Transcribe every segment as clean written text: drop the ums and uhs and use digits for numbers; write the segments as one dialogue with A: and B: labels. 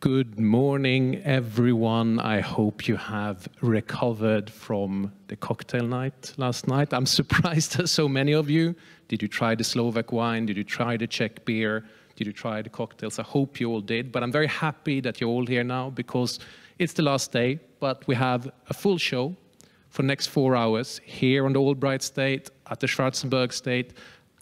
A: Good morning, everyone. I hope you have recovered from the cocktail night last night. I'm surprised there's so many of you. Did you try the Slovak wine? Did you try the Czech beer? Did you try the cocktails? I hope you all did. But I'm very happy that you're all here now because it's the last day. But we have a full show for the next 4 hours here on the Albright stage, at the Schwarzenberg stage,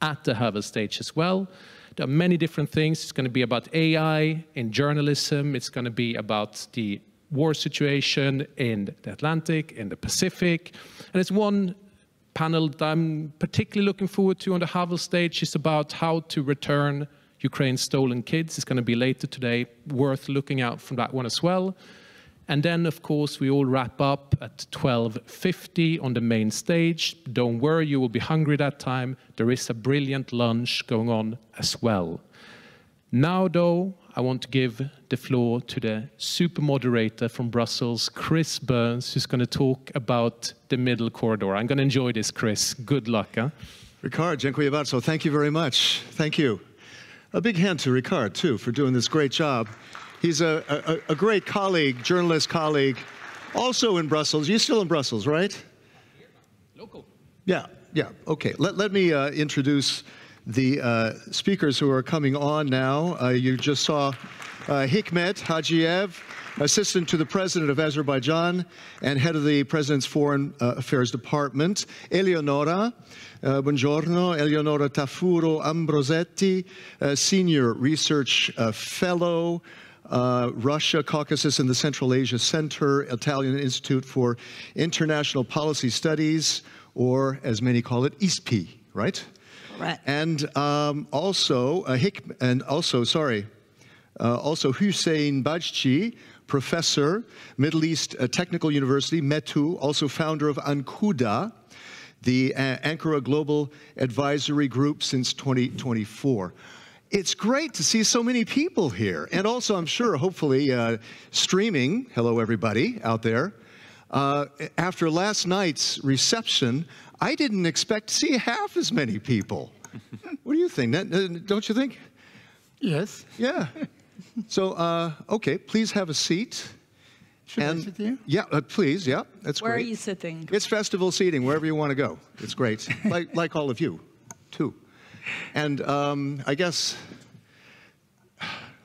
A: at the Havel stage as well. There are many different things. It's going to be about AI in journalism. It's going to be about the war situation in the Atlantic, in the Pacific. And there's one panel that I'm particularly looking forward to on the Havel stage. It's about how to return Ukraine's stolen kids. It's going to be later today. Worth looking out for that one as well. And then, of course, we all wrap up at 12:50 on the main stage. Don't worry, you will be hungry that time. There is a brilliant lunch going on as well. Now, though, I want to give the floor to the super moderator from Brussels, Chris Burns, who's going to talk about the middle corridor. I'm going to enjoy this, Chris. Good luck. Huh?
B: Ricard, dziękuję bardzo. Thank you very much. Thank you. A big hand to Ricard, too, for doing this great job. He's a great colleague, journalist colleague, also in Brussels. You're still in Brussels, right?
A: Local.
B: Yeah, okay. Let me introduce the speakers who are coming on now. You just saw Hikmet Hajiyev, Assistant to the President of Azerbaijan and Head of the President's Foreign Affairs Department. Eleonora, buongiorno. Eleonora Tafuro Ambrosetti, Senior Research Fellow, Russia, Caucasus, and the Central Asia Center, Italian Institute for International Policy Studies, or as many call it, ISPI, right?
C: Right.
B: And also Hüseyin Bağcı, Professor, Middle East Technical University, METU, also founder of ANKUDA, the Ankara Global Advisory Group since 2024. It's great to see so many people here. And also, I'm sure, hopefully, streaming, hello everybody out there. After last night's reception, I didn't expect to see half as many people. What do you think? Don't you think?
C: Yes.
B: Yeah. So, okay, please have a seat.
C: Should I sit here?
B: Yeah, please, yeah, that's great.
C: Where are you sitting?
B: It's festival seating, wherever you want to go. It's great, like all of you, too. And I guess,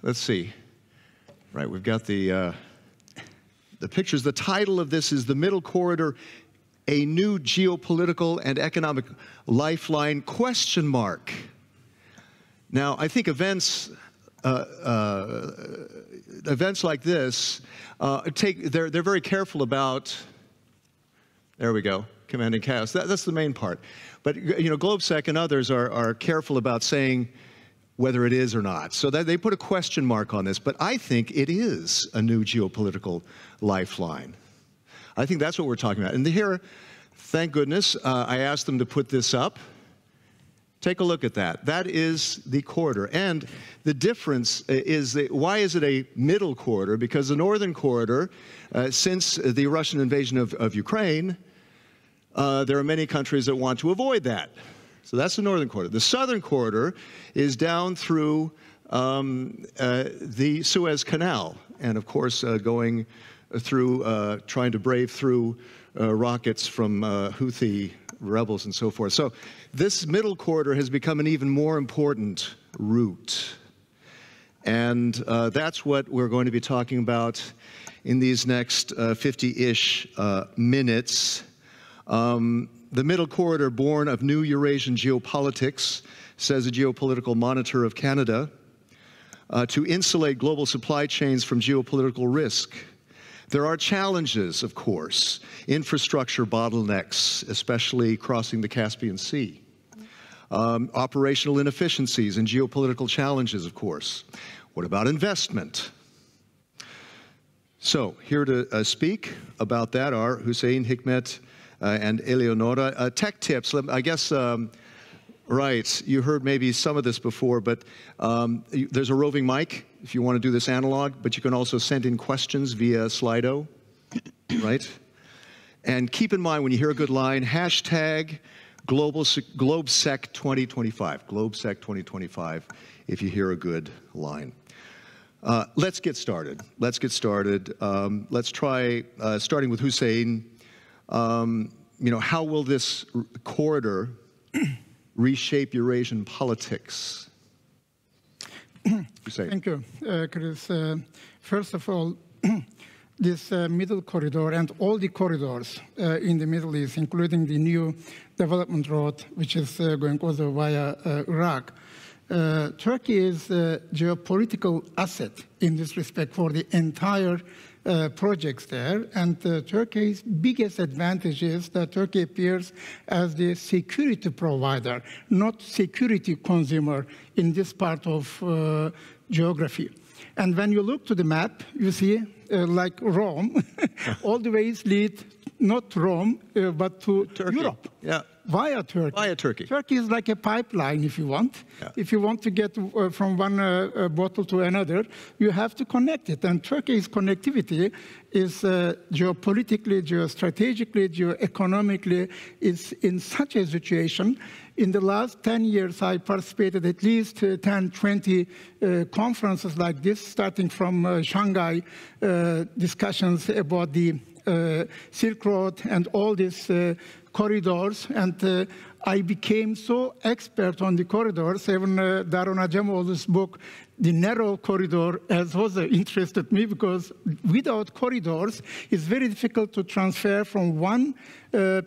B: let's see. Right, we've got the pictures. The title of this is The Middle Corridor, a New Geopolitical and Economic Lifeline, ? Now, I think events events like this, they're very careful about, there we go, commanding chaos. That's the main part. But GLOBSEC and others are careful about saying whether it is or not. So that they put a question mark on this. But I think it is a new geopolitical lifeline. I think that's what we're talking about. And here, thank goodness, I asked them to put this up. Take a look at that. That is the corridor. And the difference is, why is it a middle corridor? Because the northern corridor, since the Russian invasion of Ukraine, there are many countries that want to avoid that. So that's the northern corridor. The southern corridor is down through the Suez Canal, and of course going through, trying to brave through rockets from Houthi rebels and so forth. So this middle corridor has become an even more important route. And that's what we're going to be talking about in these next 50-ish minutes. The middle corridor, born of new Eurasian geopolitics, says a geopolitical monitor of Canada, to insulate global supply chains from geopolitical risk. There are challenges, of course, infrastructure bottlenecks, especially crossing the Caspian Sea, operational inefficiencies and geopolitical challenges, of course. What about investment? So here to speak about that are Hüseyin, Hikmet, and Eleonora. Tech tips, I guess, right, you heard maybe some of this before, but there's a roving mic if you want to do this analog, but you can also send in questions via Slido, right? And keep in mind, when you hear a good line, hashtag GLOBSEC 2025, GLOBSEC 2025, if you hear a good line. Let's get started. Let's get started. Let's try, starting with Hüseyin, how will this corridor reshape Eurasian politics?
C: Thank you, Chris. First of all, this middle corridor and all the corridors in the Middle East, including the new development road, which is going also via Iraq, Turkey is a geopolitical asset in this respect for the entire projects there, and Turkey's biggest advantage is that Turkey appears as the security provider, not security consumer in this part of geography. And when you look to the map, you see, like Rome, all the ways lead not to Rome, but to
B: Turkey.
C: Europe.
B: Yeah.
C: Via Turkey.
B: Via Turkey.
C: Turkey is like a pipeline, if you want.
B: Yeah.
C: If you want to get from one bottle to another, you have to connect it. And Turkey's connectivity is geopolitically, geostrategically, geoeconomically, is in such a situation. In the last 10 years, I participated at least 10, 20 conferences like this, starting from Shanghai discussions about the Silk Road and all these corridors, and I became so expert on the corridors. Even Daron Acemoğlu's book, The Narrow Corridor, has also interested me, because without corridors, it's very difficult to transfer from one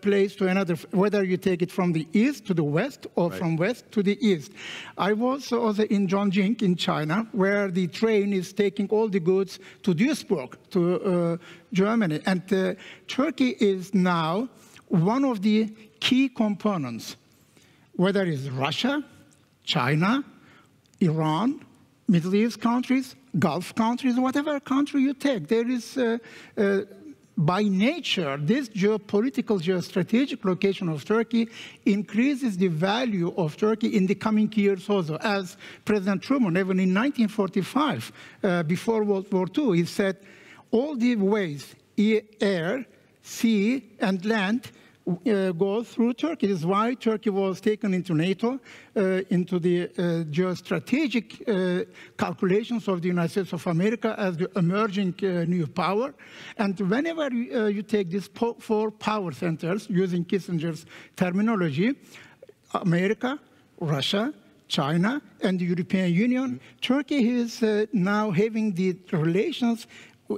C: place to another, whether you take it from the east to the west or from west to the east. I was also in Zhongqing in China, where the train is taking all the goods to Duisburg, to Germany. And Turkey is now one of the key components, whether it's Russia, China, Iran, Middle East countries, Gulf countries, whatever country you take, there is, by nature, this geopolitical, geostrategic location of Turkey increases the value of Turkey in the coming years also. As President Truman, even in 1945, before World War II, he said, all the ways, air, sea, and land go through Turkey. This is why Turkey was taken into NATO, into the geostrategic calculations of the United States of America as the emerging new power. And whenever you take these four power centers, using Kissinger's terminology, America, Russia, China, and the European Union, Turkey is now having the relations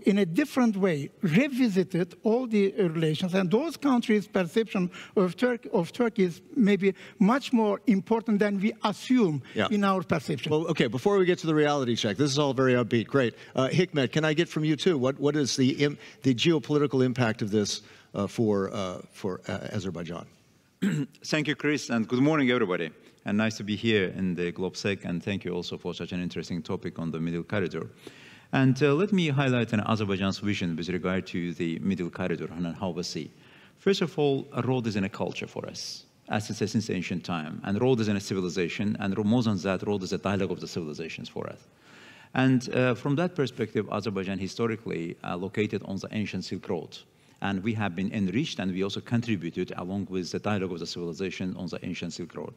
C: in a different way, revisited all the relations, and those countries' perception of Turkey is maybe much more important than we assume in our perception.
B: Well, okay, before we get to the reality check, this is all very upbeat, great. Hikmet, can I get from you too, what is the geopolitical impact of this for Azerbaijan?
D: Thank you, Chris, and good morning, everybody. And nice to be here in the GLOBSEC, and thank you also for such an interesting topic on the Middle Corridor. And let me highlight Azerbaijan's vision with regard to the Middle Corridor and how we see. First of all, a road is in a culture for us, as it says since ancient time. And road is in a civilization, and more than that, road is a dialogue of the civilizations for us. And from that perspective, Azerbaijan historically located on the ancient Silk Road. And we have been enriched, and we also contributed along with the dialogue of the civilization on the ancient Silk Road.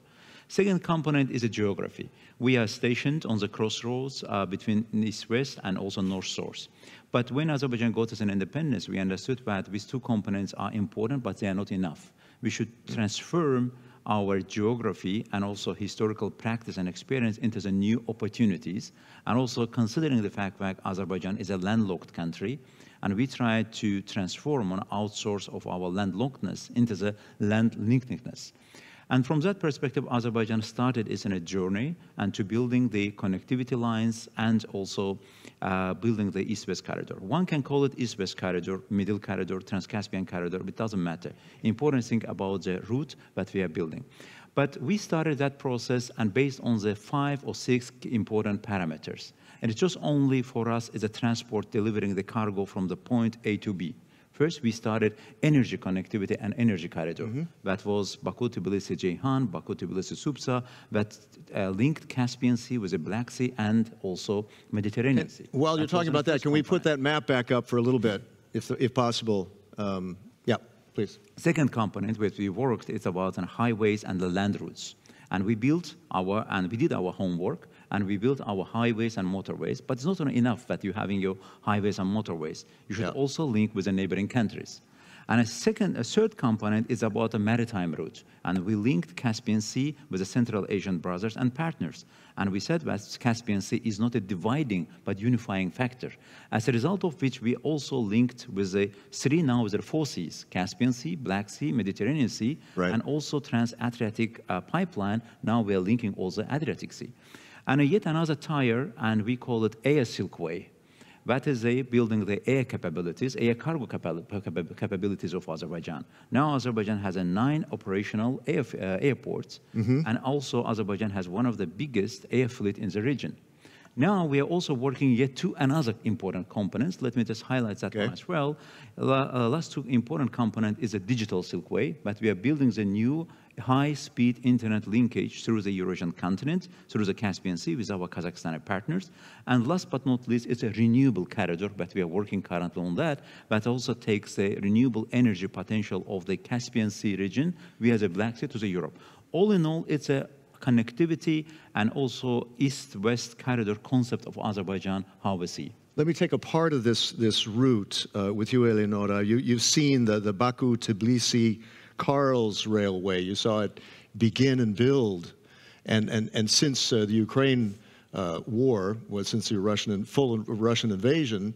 D: Second component is the geography. We are stationed on the crossroads between east-west and also north-south. But when Azerbaijan got its independence, we understood that these two components are important, but they are not enough. We should transform our geography and also historical practice and experience into the new opportunities, and also considering the fact that Azerbaijan is a landlocked country, and we try to transform and outsource of our landlockedness into the landlinkedness. And from that perspective, Azerbaijan started its journey and to building the connectivity lines and also building the East-West corridor. One can call it East-West corridor, Middle corridor, Trans-Caspian corridor, but it doesn't matter. Important thing about the route that we are building. But we started that process and based on the 5 or 6 important parameters. And it's just only for us is a transport delivering the cargo from the point A to B. First, we started energy connectivity and energy corridor. That was Baku-Tbilisi-Ceyhan, Baku-Tbilisi-Supsa, that linked Caspian Sea with the Black Sea and also Mediterranean Sea.
B: While you're talking about that, can we put that map back up for a little bit, if possible? Yeah, please.
D: Second component where we worked is about highways and the land routes. And we built we did our homework, and we built our highways and motorways, but it's not enough that you're having your highways and motorways. You should also link with the neighboring countries. And a third component is about a maritime route. And we linked Caspian Sea with the Central Asian brothers and partners. And we said that Caspian Sea is not a dividing, but unifying factor. As a result of which, we also linked with the 4 seas, Caspian Sea, Black Sea, Mediterranean Sea, and also Trans-Adriatic pipeline. Now we are linking also Adriatic Sea. And yet another tier, and we call it Air Silkway. That is building the air capabilities, air cargo capabilities of Azerbaijan. Now Azerbaijan has 9 operational airports, and also Azerbaijan has one of the biggest air fleet in the region. Now we are also working yet to another important components. Let me just highlight that one as well. Last 2 important component is a digital silkway, but we are building the new high-speed internet linkage through the Eurasian continent, through the Caspian Sea with our Kazakhstani partners. And last but not least, it's a renewable corridor, but we are working currently on that, but also takes the renewable energy potential of the Caspian Sea region via the Black Sea to the Europe. All in all, it's a connectivity and also East-West corridor concept of Azerbaijan, how we see.
B: Let me take a part of this route with you, Eleonora. You've seen the Baku-Tbilisi Karls Railway. You saw it begin and build. And since the Ukraine war, since the full Russian invasion,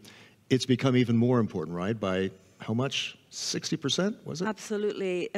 B: it's become even more important, right? By how much? 60%, was it?
E: Absolutely.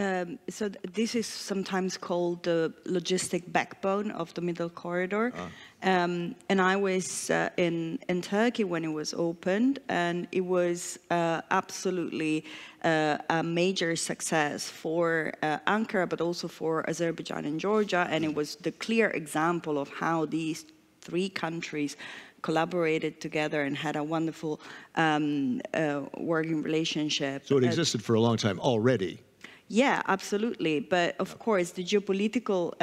E: So this is sometimes called the logistic backbone of the Middle Corridor. And I was in Turkey when it was opened, and it was absolutely a major success for Ankara, but also for Azerbaijan and Georgia. And it was the clear example of how these 3 countries collaborated together and had a wonderful working relationship.
B: So it existed for a long time already.
E: Yeah, absolutely. But of course, the geopolitical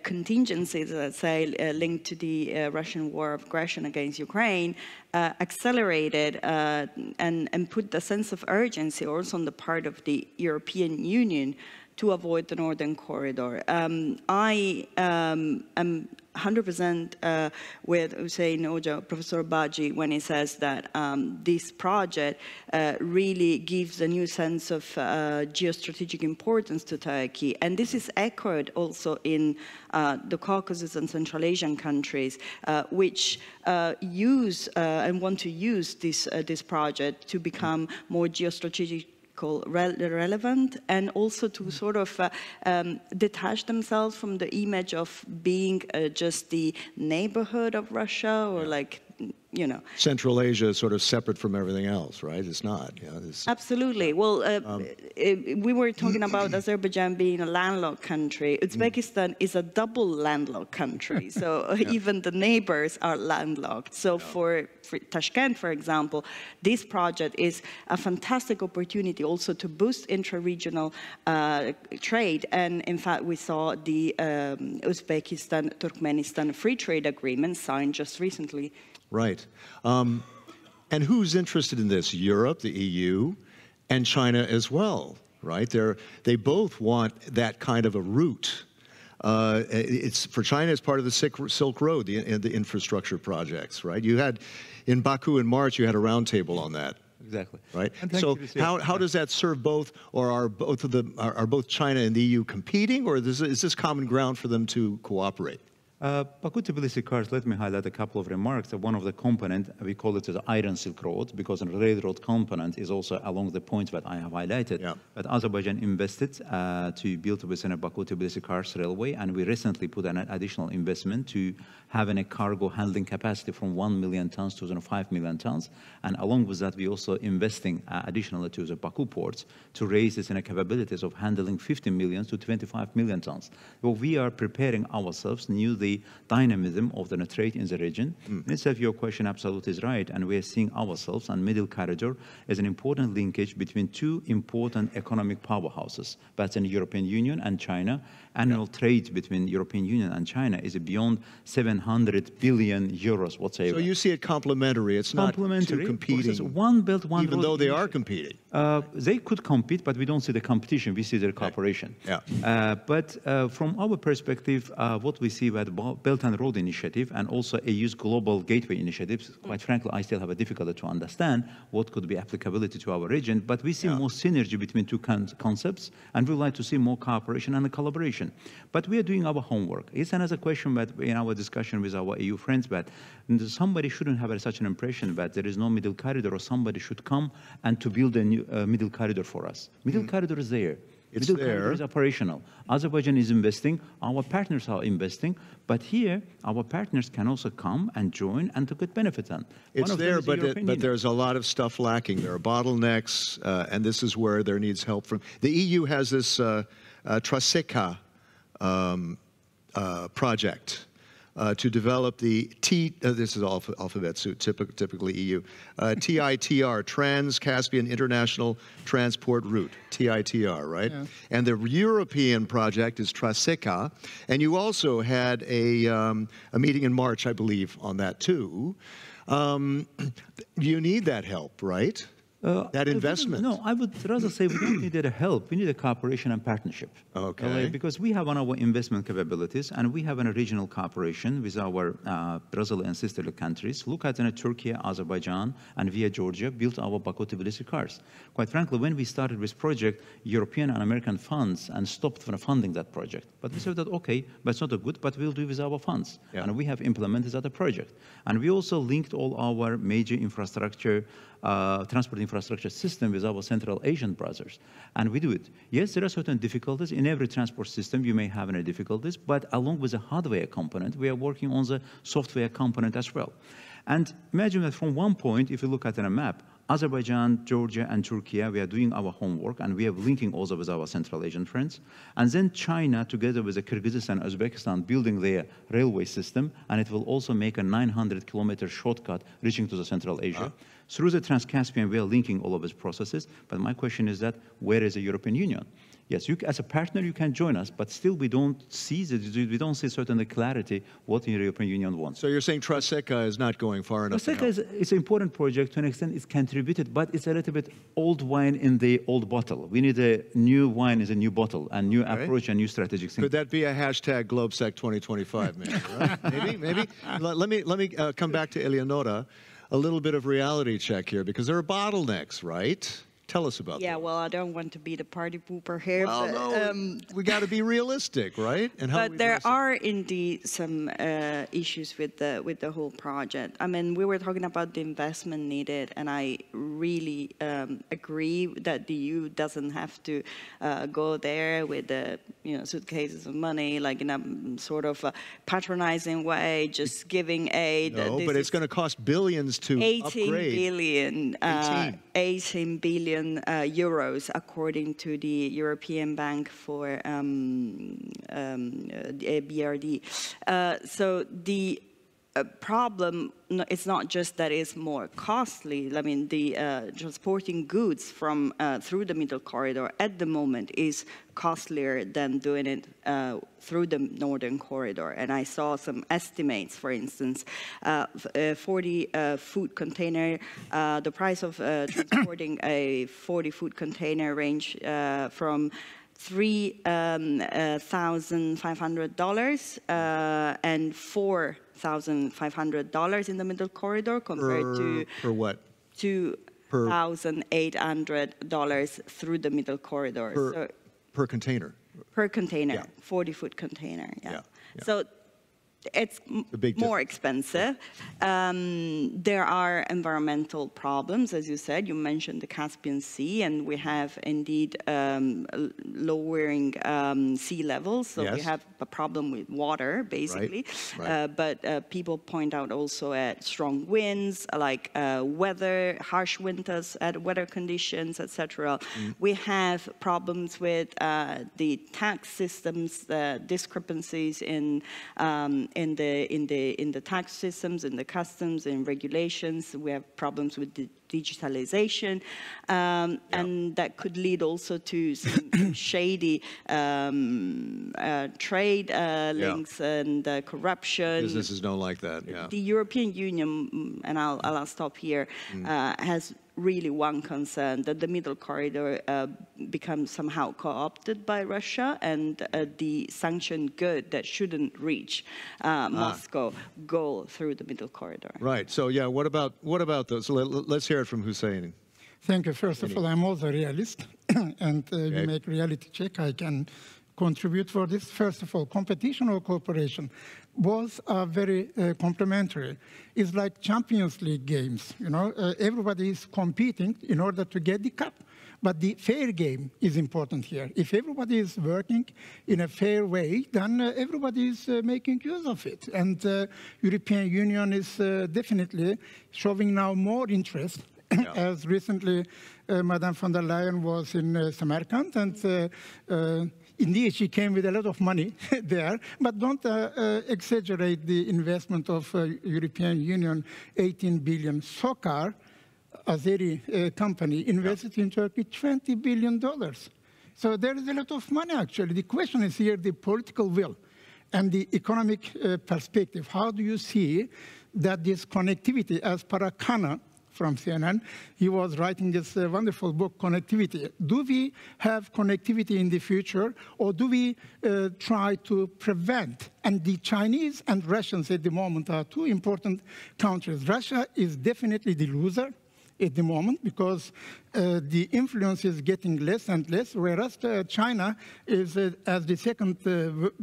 E: contingencies, let's say, linked to the Russian war of aggression against Ukraine, accelerated and put the sense of urgency also on the part of the European Union to avoid the Northern Corridor. I am 100% with Hüseyin Hoca, Professor Bağcı, when he says that this project really gives a new sense of geostrategic importance to Turkey. And this is echoed also in the Caucasus and Central Asian countries, which use and want to use this project to become more geostrategic relevant, and also to sort of detach themselves from the image of being just the neighborhood of Russia, or like, you know.
B: Central Asia is sort of separate from everything else, right? It's not. You know,
E: Absolutely. Well, we were talking about Azerbaijan being a landlocked country. Uzbekistan is a double landlocked country. So even the neighbors are landlocked. So for Tashkent, for example, this project is a fantastic opportunity also to boost intra-regional trade. And in fact, we saw the Uzbekistan-Turkmenistan free trade agreement signed just recently.
B: Right. And who's interested in this? Europe, the EU, and China as well, right? They both want that kind of a route. It's for China, it's part of the Silk Road, the infrastructure projects, right? You had, in Baku in March, you had a roundtable on that.
D: Exactly.
B: Right. So how does that serve both, or are both China and the EU competing, or is this common ground for them to cooperate?
D: Baku-Tbilisi cars, let me highlight a couple of remarks. One of the component, we call it the Iron Silk Road, because the railroad component is also along the points that I have highlighted. Yeah. But Azerbaijan invested to build within a Baku-Tbilisi cars railway, and we recently put an additional investment to having a cargo handling capacity from 1 million tons to 5 million tons. And along with that, we also investing additionally to the Baku ports to raise its capabilities of handling 15 million to 25 million tons. Well, we are preparing ourselves, knew the dynamism of the trade in the region. Instead, your question absolutely is right, and we are seeing ourselves and Middle Corridor as an important linkage between two important economic powerhouses. That's in the European Union and China. Annual trade between European Union and China is beyond 700 billion euros whatsoever.
B: So you see it complementary. It's not two competing.
D: One belt, one
B: even
D: road.
B: Though they are competing.
D: They could compete, but we don't see the competition. We see their cooperation. Yeah. But from our perspective, what we see with Belt and Road Initiative and also EU's Global Gateway Initiatives, quite frankly, I still have a difficulty to understand what could be applicability to our region, but we see more synergy between two concepts, and we would like to see more cooperation and collaboration. But we are doing our homework. It's another question that in our discussion with our EU friends, that somebody shouldn't have such an impression that there is no middle corridor, or somebody should come and to build a new middle corridor for us. Middle corridor is there.
B: It's
D: middle
B: there.
D: corridor is operational. Azerbaijan is investing, our partners are investing, but here our partners can also come and join and to get benefit on.
B: It's there, but there's a lot of stuff lacking. There are bottlenecks, and this is where there needs help from. The EU has this Traseka project to develop the this is alphabet soup, typically EU, TITR, Trans-Caspian International Transport Route, TITR, right? Yeah. And the European project is Traseka, and you also had a meeting in March, I believe, on that too. You need that help, right? That investment?
D: No, I would rather say we don't need a help. We need a cooperation and partnership.
B: Okay.
D: Because we have on our investment capabilities, and we have a regional cooperation with our Brazil and sister countries. Look at Turkey, Azerbaijan, and via Georgia built our Baku-Tbilisi cars. Quite frankly, when we started this project, European and American funds and stopped from funding that project. But we said that, okay, that's not a good, but we'll do with our funds. Yeah. And we have implemented that project. And we also linked all our major infrastructure transport infrastructure system with our Central Asian brothers. And we do it. Yes, there are certain difficulties. In every transport system, you may have any difficulties, but along with the hardware component, we are working on the software component as well. And imagine that from one point, if you look at a map, Azerbaijan, Georgia, and Turkey, we are doing our homework, and we are linking also with our Central Asian friends. And then China, together with Kyrgyzstan and Uzbekistan, building their railway system, and it will also make a 900-kilometer shortcut reaching to the Central Asia. Through the Trans-Caspian, we are linking all of these processes. But my question is that, where is the European Union? yes, you, as a partner, you can join us, but still we don't see certain clarity what the European Union wants.
B: So you're saying Traseka is not going far enough?
D: Traseka is an important project to an extent. It's contributed, but it's a little bit old wine in the old bottle. We need a new wine in a new bottle, and new approach and new strategic thinking.
B: Could that be a hashtag GLOBSEC 2025, maybe, right? maybe. Let me come back to Eleonora. A little bit of reality check here, because there are bottlenecks, right? Tell us about that.
E: Yeah, well, I don't want to be the party pooper here.
B: Well,
E: but,
B: no, we got to be realistic, right? And how
E: but there are indeed some issues with the whole project. I mean, we were talking about the investment needed, and I really agree that the EU doesn't have to go there with the suitcases of money, like in a sort of patronizing way, just giving aid.
B: No, but it's going to cost billions to upgrade.
E: 18 billion euros, according to the European Bank for BRD. So the problem, it's not just that it's more costly. I mean, the transporting goods from through the Middle Corridor at the moment is costlier than doing it through the Northern Corridor. And I saw some estimates, for instance, 40 food container, the price of transporting a 40 food container range from $3,500 and $4,500 in the Middle Corridor compared to
B: what?
E: $2,800 through the Middle Corridor.
B: Per container.
E: Per container,
B: yeah.
E: 40-foot container. Yeah.
B: So
E: it's more expensive. There are environmental problems, as you said. You mentioned the Caspian Sea, and we have indeed lowering sea levels. So we have a problem with water, basically. Right. But people point out also at strong winds, like weather, harsh winters, weather conditions, etc. We have problems with the tax systems, discrepancies in the tax systems, in the customs, in regulations. We have problems with the digitalization, and that could lead also to some shady trade links and corruption.
B: Businesses don't like that. Yeah.
E: The European Union, and I'll stop here, has really one concern, that the Middle Corridor becomes somehow co-opted by Russia, and the sanctioned good that shouldn't reach Moscow go through the Middle Corridor.
B: Right. So yeah, what about those? So let's hear it from Hüseyin.
C: Thank you. First of all, I'm also a realist, and you make reality check. I can contribute for this. First of all, competition or cooperation, both are very complementary. It's like Champions League games. Everybody is competing in order to get the cup. But the fair game is important here. If everybody is working in a fair way, then everybody is making use of it. And European Union is definitely showing now more interest. As recently, Madame von der Leyen was in Samarkand, and indeed, she came with a lot of money there, but don't exaggerate the investment of European Union, 18 billion. SOCAR, Azeri company, invested in Turkey $20 billion. So there is a lot of money, actually. The question is here the political will and the economic perspective. How do you see that this connectivity, as Parakana, from CNN, he was writing this wonderful book, Connectivity. Do we have connectivity in the future, or do we try to prevent? And the Chinese and Russians at the moment are two important countries. Russia is definitely the loser at the moment, because the influence is getting less and less, whereas China is, as the second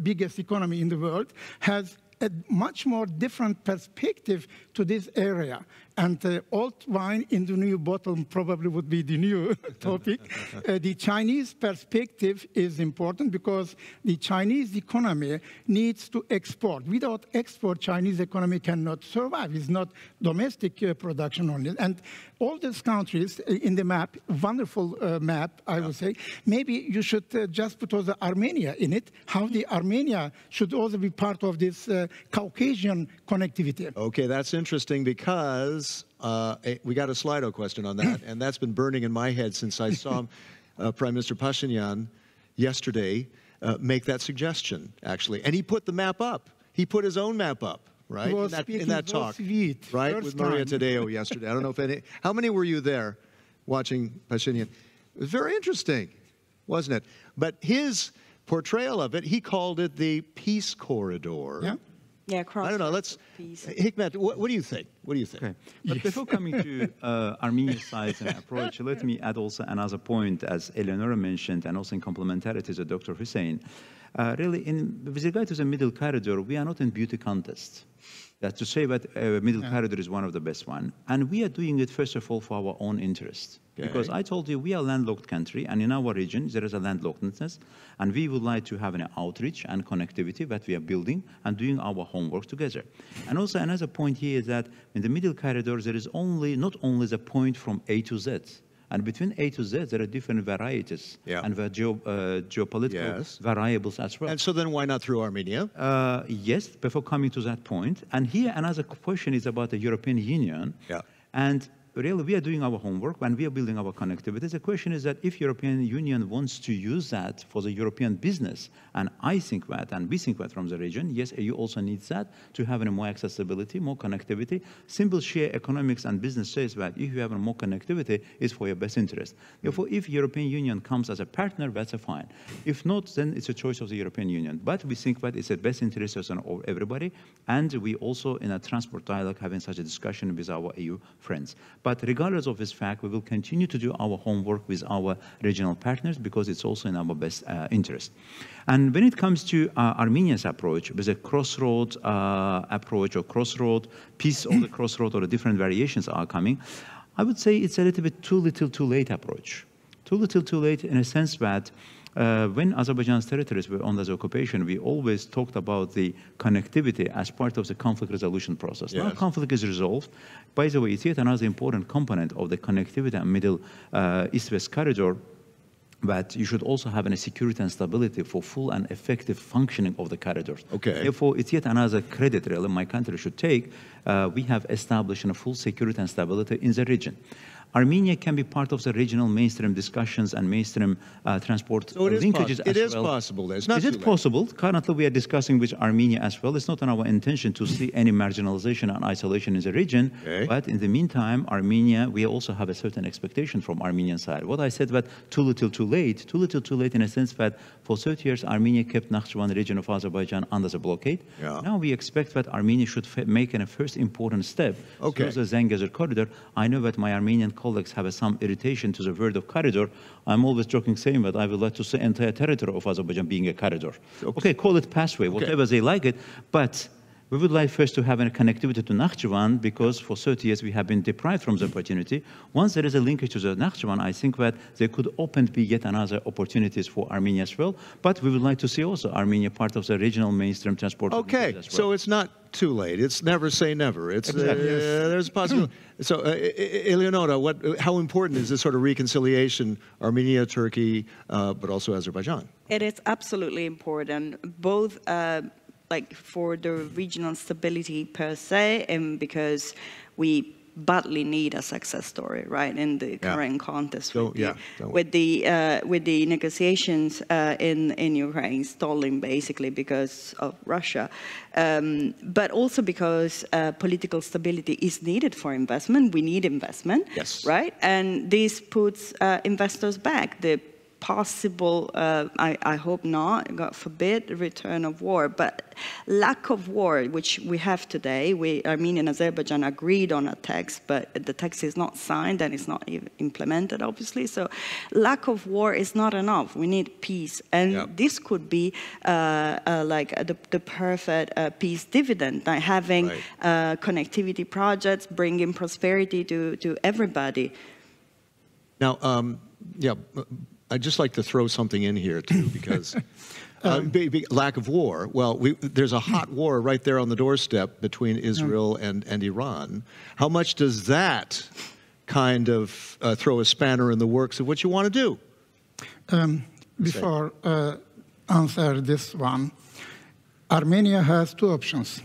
C: biggest economy in the world, has a much more different perspective to this area. And old wine in the new bottle probably would be the new topic. The Chinese perspective is important because the Chinese economy needs to export. Without export, Chinese economy cannot survive. It's not domestic production only. And all these countries in the map, wonderful map, I would say, maybe you should just put also Armenia in it, how the Armenia should also be part of this Caucasian connectivity.
B: Okay, that's interesting because we got a Slido question on that, and that's been burning in my head since I saw Prime Minister Pashinyan yesterday make that suggestion, actually. And he put the map up. He put his own map up, right? In that talk,
C: sweet,
B: right? With Maria Tadeo yesterday. I don't know if how many were you there watching Pashinyan? It was very interesting, wasn't it? But his portrayal of it, he called it the peace corridor.
C: Yeah.
E: Yeah,
B: I don't know. Let's, Hikmet, what do you think? What do you think?
D: Okay. But before coming to Armenia's side and approach, let me add also another point, as Eleonora mentioned, and also in complementarity to Dr. Hüseyin. Really, with regard to the middle corridor, we are not in beauty contest. That's to say that middle corridor is one of the best one. And we are doing it, first of all, for our own interest. Okay. Because I told you, we are a landlocked country, and in our region, there is a landlockedness, and we would like to have an outreach and connectivity that we are building and doing our homework together. And also another point here is that in the middle corridor, there is not only the point from A to Z, and between A to Z, there are different varieties and geopolitical variables as well.
B: And so then why not through Armenia?
D: Yes, before coming to that point. And here another question is about the European Union. Yeah. And really, we are doing our homework and we are building our connectivity. The question is that if European Union wants to use that for the European business, and I think that, and we think that from the region, yes, EU also needs that to have more accessibility, more connectivity. Simple share economics and business says that if you have more connectivity, it's for your best interest. Therefore, if European Union comes as a partner, that's fine. If not, then it's a choice of the European Union. But we think that it's the best interest of everybody, and we also, in a transport dialogue, having such a discussion with our EU friends. But regardless of this fact, we will continue to do our homework with our regional partners because it's also in our best interest. And when it comes to Armenia's approach, with a crossroad approach or crossroad, piece of the crossroad or the different variations are coming, I would say it's a little bit too little too late approach. Too little too late in a sense that when Azerbaijan's territories were under the occupation, we always talked about the connectivity as part of the conflict resolution process. Yes. Now conflict is resolved. By the way, it's yet another important component of the connectivity and middle east-west corridor, but you should also have a security and stability for full and effective functioning of the corridors. Okay. Therefore, it's yet another credit really my country should take. We have established a full security and stability in the region. Armenia can be part of the regional mainstream discussions and mainstream transport linkages as well.
B: It is possible. It's not
D: Is it possible? Currently, we are discussing with Armenia as well. It's not in our intention to see any marginalization and isolation in the region. Okay. But in the meantime, Armenia, we also have a certain expectation from Armenian side. What I said, that too little too late in a sense that for 30 years, Armenia kept Nakhchivan region of Azerbaijan under the blockade. Yeah. Now we expect that Armenia should make a first important step towards the Zangezur corridor. I know that my Armenian colleagues have some irritation to the word of corridor. I'm always joking saying that I would like to say entire territory of Azerbaijan being a corridor. Okay, call it pathway, whatever they like it, but we would like first to have a connectivity to Nakhchivan because for 30 years we have been deprived from the opportunity. Once there is a linkage to the Nakhchivan, I think that there could open be yet another opportunities for Armenia as well. But we would like to see also Armenia part of the regional mainstream transport.
B: Okay, as well. So it's not too late. It's never say never. It's there's a possibility. So, Eleonora, how important is this sort of reconciliation, Armenia, Turkey, but also Azerbaijan?
E: It is absolutely important, both like for the regional stability per se, and because we badly need a success story, right, in the current context with the negotiations in Ukraine stalling basically because of Russia, but also because political stability is needed for investment. We need investment, right, and this puts investors back. The possible, I hope not, God forbid, return of war, but lack of war, which we have today. Armenia and Azerbaijan agreed on a text, but the text is not signed and it's not even implemented, obviously. So lack of war is not enough. We need peace. And this could be like the perfect peace dividend, like having connectivity projects, bringing prosperity to everybody.
B: Now, I'd just like to throw something in here, too, because lack of war. Well, there's a hot war right there on the doorstep between Israel and Iran. How much does that kind of throw a spanner in the works of what you want to do?
C: Before answer this one, Armenia has two options.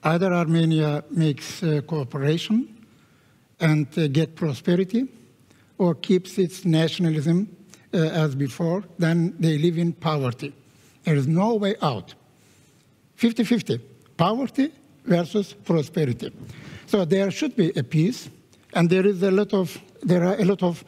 C: Either Armenia makes cooperation and get prosperity, or keeps its nationalism as before, then they live in poverty. There is no way out. 50-50, poverty versus prosperity. So there should be a peace, and there are a lot of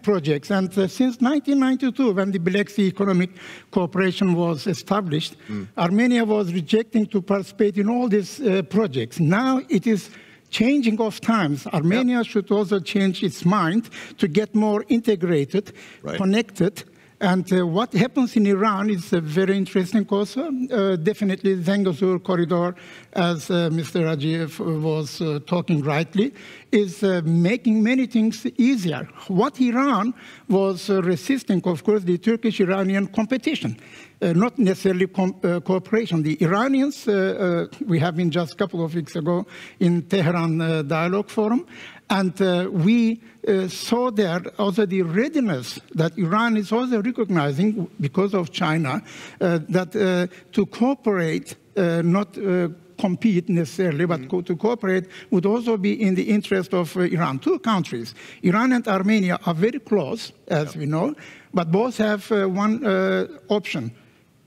C: projects. And since 1992, when the Black Sea Economic Cooperation was established, Armenia was rejecting to participate in all these projects. Now it is changing of times. Armenia should also change its mind to get more integrated, connected. And what happens in Iran is very interesting also. Definitely Zangezur corridor, as Mr. Hajiyev was talking rightly, is making many things easier. What Iran was resisting, of course, the Turkish-Iranian competition, not necessarily cooperation. The Iranians, we have been just a couple of weeks ago in Tehran Dialogue Forum, and we saw there also the readiness that Iran is also recognizing because of China, that to cooperate, not compete necessarily, but to cooperate would also be in the interest of Iran. Two countries, Iran and Armenia, are very close, as we know, but both have one option.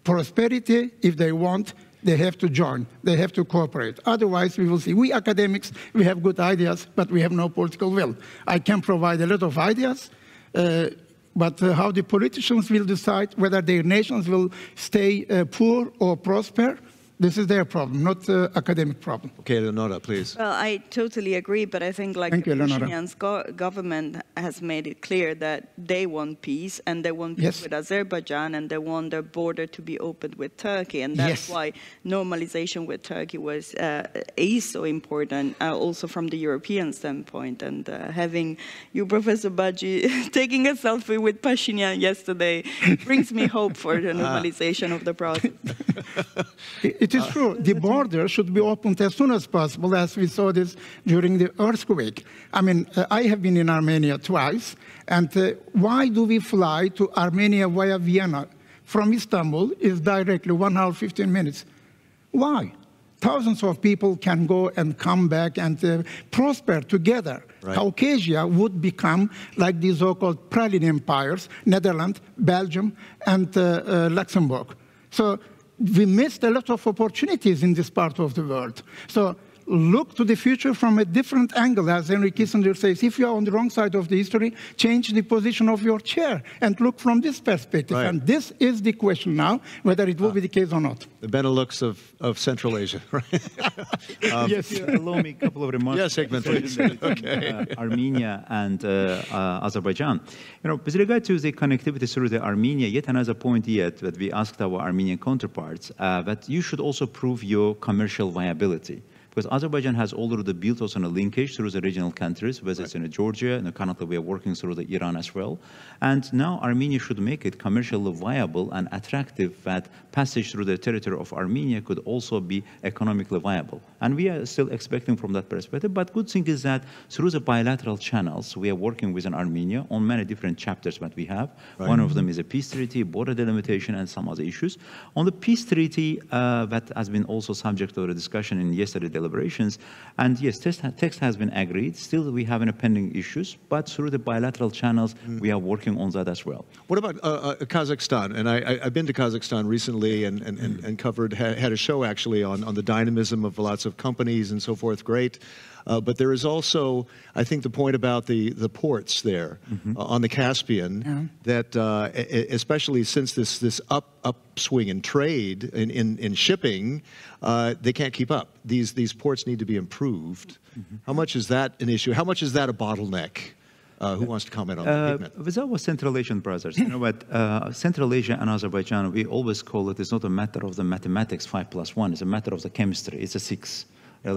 C: Prosperity, if they want, they have to join. They have to cooperate. Otherwise, we will see. We academics, we have good ideas, but we have no political will. I can provide a lot of ideas, but how the politicians will decide whether their nations will stay poor or prosper, this is their problem, not academic problem.
B: Okay, Eleonora, please.
E: Well, I totally agree, but I think like the Pashinyan's government has made it clear that they want peace, and they want peace with Azerbaijan, and they want their border to be opened with Turkey, and that's why normalization with Turkey is so important, also from the European standpoint. And having you, Professor Bağcı, taking a selfie with Pashinyan yesterday brings me hope for the normalization of the process.
C: It is true. The border should be opened as soon as possible, as we saw this during the earthquake. I mean, I have been in Armenia twice, and why do we fly to Armenia via Vienna? From Istanbul is directly 1 hour, 15 minutes. Why? Thousands of people can go and come back and prosper together. Caucasus would become like the so-called Praline empires, Netherlands, Belgium, and Luxembourg. So we missed a lot of opportunities in this part of the world. So look to the future from a different angle, as Henry Kissinger says. If you are on the wrong side of the history, change the position of your chair and look from this perspective. And this is the question now, whether it will be the case or not.
B: The Benelux of Central Asia, right?
D: Yes. Allow me a couple of remarks.
B: Yes, Hikmet, please. Okay.
D: Armenia and Azerbaijan. You know, with regard to the connectivity through the Armenia, yet another point yet that we asked our Armenian counterparts, that you should also prove your commercial viability. Because Azerbaijan has already built also a linkage through the regional countries, whether it's in Georgia, and currently we are working through the Iran as well. And now Armenia should make it commercially viable and attractive that passage through the territory of Armenia could also be economically viable. And we are still expecting from that perspective. But good thing is that through the bilateral channels, we are working with Armenia on many different chapters that we have. One of them is a peace treaty, border delimitation, and some other issues. On the peace treaty, that has been also subject to a discussion in yesterday's deliberations. And yes, text has been agreed. Still, we have pending issues, but through the bilateral channels, we are working on that as well.
B: What about Kazakhstan? And I've been to Kazakhstan recently and covered, had a show actually on the dynamism of lots of companies and so forth. Great. But there is also, I think, the point about the ports there on the Caspian, that especially since this upswing in trade, in shipping, they can't keep up. These ports need to be improved. How much is that an issue? How much is that a bottleneck? Who wants to comment on that?
D: With our Central Asian brothers, you know what, Central Asia and Azerbaijan, we always call it's not a matter of the mathematics 5+1, it's a matter of the chemistry, it's a 6.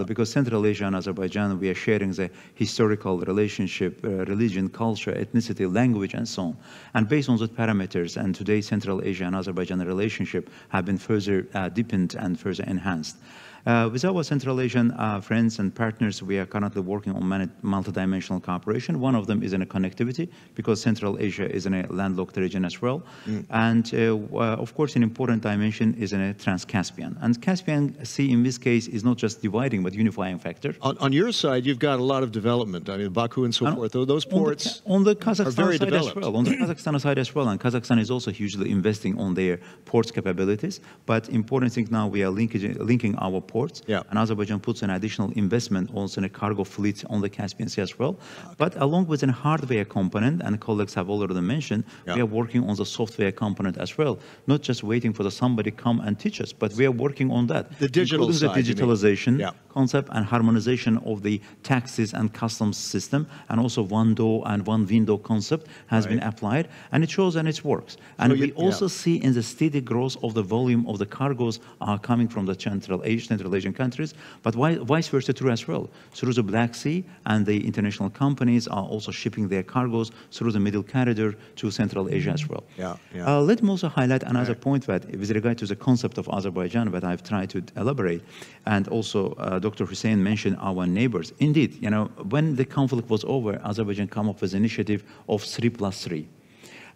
D: Because Central Asia and Azerbaijan, we are sharing the historical relationship, religion, culture, ethnicity, language, and so on. And based on those parameters, and today Central Asia and Azerbaijan relationship have been further deepened and further enhanced. With our Central Asian friends and partners, we are currently working on multidimensional cooperation. One of them is in a connectivity, because Central Asia is in a landlocked region as well. And of course, an important dimension is in a Trans-Caspian. And Caspian Sea, in this case, is not just dividing, but unifying factor.
B: On your side, you've got a lot of development. I mean, Baku and so forth. Those ports
D: on the Kazakhstan
B: are very
D: side
B: developed.
D: as well. On the Kazakhstan side as well. And Kazakhstan is also hugely investing on their ports capabilities. But important thing now, we are linking our ports.
B: Yeah.
D: And Azerbaijan puts an additional investment also in a cargo fleet on the Caspian Sea as well. Okay. But along with a hardware component, and colleagues have already mentioned, we are working on the software component as well. Not just waiting for somebody come and teach us, but we are working on that.
B: The digital side,
D: the digitalization concept and harmonization of the taxes and customs system, and also one door and one window concept has been applied, and it shows and it works. And we also see in the steady growth of the volume of the cargoes are coming from the Central Asian countries, but vice versa true as well. Through the Black Sea, and the international companies are also shipping their cargoes through the Middle Corridor to Central Asia as well. Let me also highlight another point that with regard to the concept of Azerbaijan that I've tried to elaborate, and also Dr. Hüseyin mentioned our neighbors. Indeed, you know, when the conflict was over, Azerbaijan came up with an initiative of 3+3.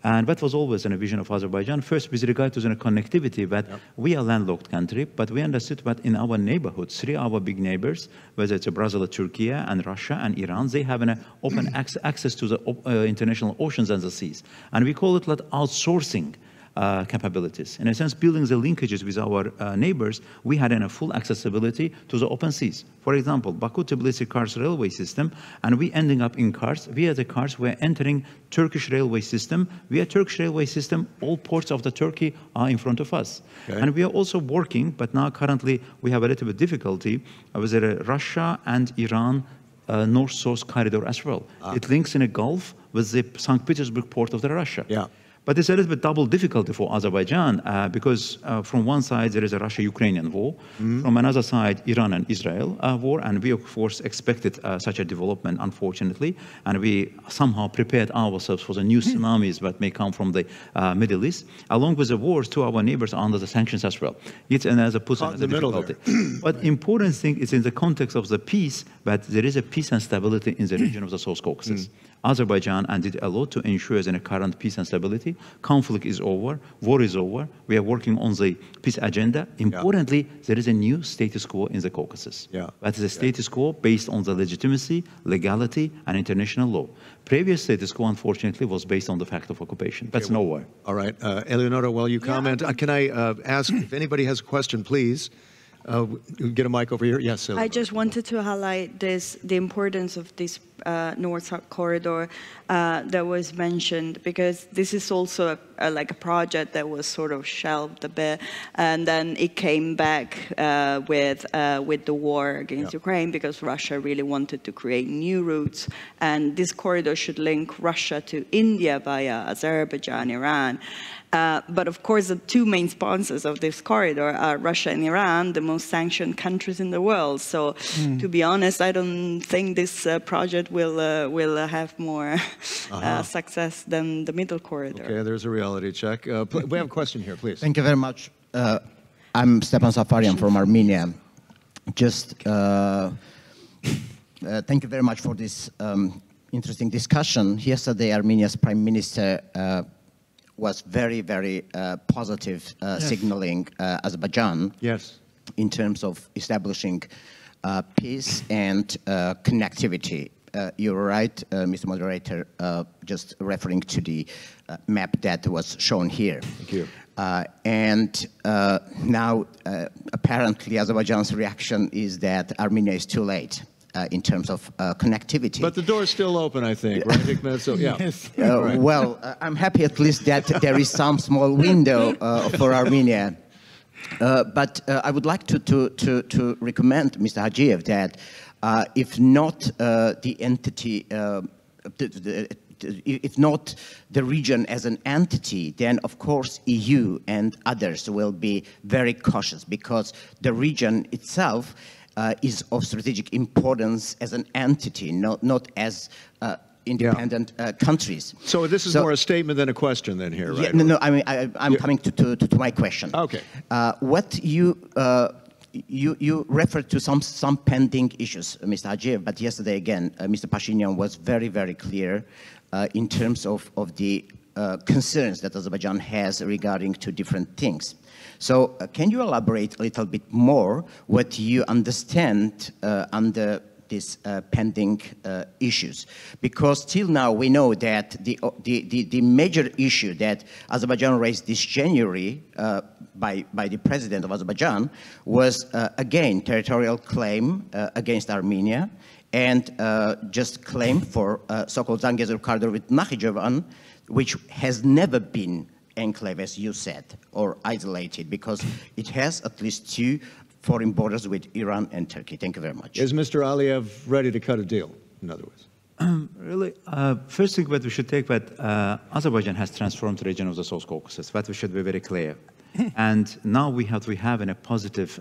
D: And that was always a vision of Azerbaijan. First, with regard to the connectivity, that we are a landlocked country, but we understood that in our neighborhoods, three of our big neighbors, whether it's Brazil, Turkey, and Russia, and Iran, they have an open access to the international oceans and the seas. And we call it like outsourcing capabilities. In a sense, building the linkages with our neighbors, we had a full accessibility to the open seas. For example, Baku-Tbilisi Kars railway system, and we ending up in Kars. Via the Kars, we're entering Turkish railway system. Via Turkish railway system, all ports of the Turkey are in front of us. And we are also working, but now currently we have a little bit difficulty with Russia and Iran north-south corridor as well. It links in a Gulf with the St. Petersburg port of Russia. But it's a little bit double difficulty for Azerbaijan because from one side there is a Russia-Ukrainian war, from another side Iran and Israel war, and we of course expected such a development, unfortunately, and we somehow prepared ourselves for the new tsunamis that may come from the Middle East. Along with the wars, two of our neighbors are under the sanctions as well. It's another puts another difficulty. But important thing is in the context of the peace, that there is a peace and stability in the region of the South Caucasus. Azerbaijan did a lot to ensure the current peace and stability. Conflict is over, war is over. We are working on the peace agenda. Importantly, there is a new status quo in the Caucasus. That is a status quo based on the legitimacy, legality, and international law. Previous status quo, unfortunately, was based on the fact of occupation. That's nowhere.
B: All right. Eleonora, while you comment, can I ask if anybody has a question, please? Get a mic over here. Yes, Eleonora.
E: I just wanted to highlight the importance of this North-South corridor that was mentioned, because this is also like a project that was sort of shelved a bit, and then it came back with the war against Ukraine, because Russia really wanted to create new routes, and this corridor should link Russia to India via Azerbaijan, Iran. But of course, the two main sponsors of this corridor are Russia and Iran, the most sanctioned countries in the world. So, to be honest, I don't think this project will have more success than the middle corridor.
B: Okay, there's a reality check. We have a question here, please.
F: Thank you very much. I'm Stepan Safarian from Armenia. Just thank you very much for this interesting discussion. Yesterday, Armenia's Prime Minister was very, very positive, signaling Azerbaijan in terms of establishing peace and connectivity. You're right, Mr. Moderator, just referring to the map that was shown here.
B: Thank you.
F: And now, apparently, Azerbaijan's reaction is that Armenia is too late. In terms of connectivity.
B: But the door's still open, I think, right, Hikmet? So,
F: right. Well, I'm happy at least that there is some small window for Armenia. But I would like to recommend Mr. Hajiyev that if not the entity, if not the region as an entity, then of course EU and others will be very cautious, because the region itself is of strategic importance as an entity, not as independent countries.
B: So this is more a statement than a question then here, right?
F: No, I mean, I'm coming to my question.
B: Okay.
F: What you you referred to some pending issues, Mr. Hajiyev, but yesterday again, Mr. Pashinyan was very, very clear in terms of the concerns that Azerbaijan has regarding to different things. So can you elaborate a little bit more what you understand under these pending issues? Because till now we know that the major issue that Azerbaijan raised this January by the president of Azerbaijan was again territorial claim against Armenia and just claim for so-called Zangezur corridor with Nakhichevan, which has never been enclave, as you said, or isolated, because it has at least 2 foreign borders with Iran and Turkey. Thank you very much.
B: Is Mr. Aliyev ready to cut a deal, in other words?
D: Really, first thing that we should take that Azerbaijan has transformed the region of the South Caucasus. That we should be very clear. And now we have in a positive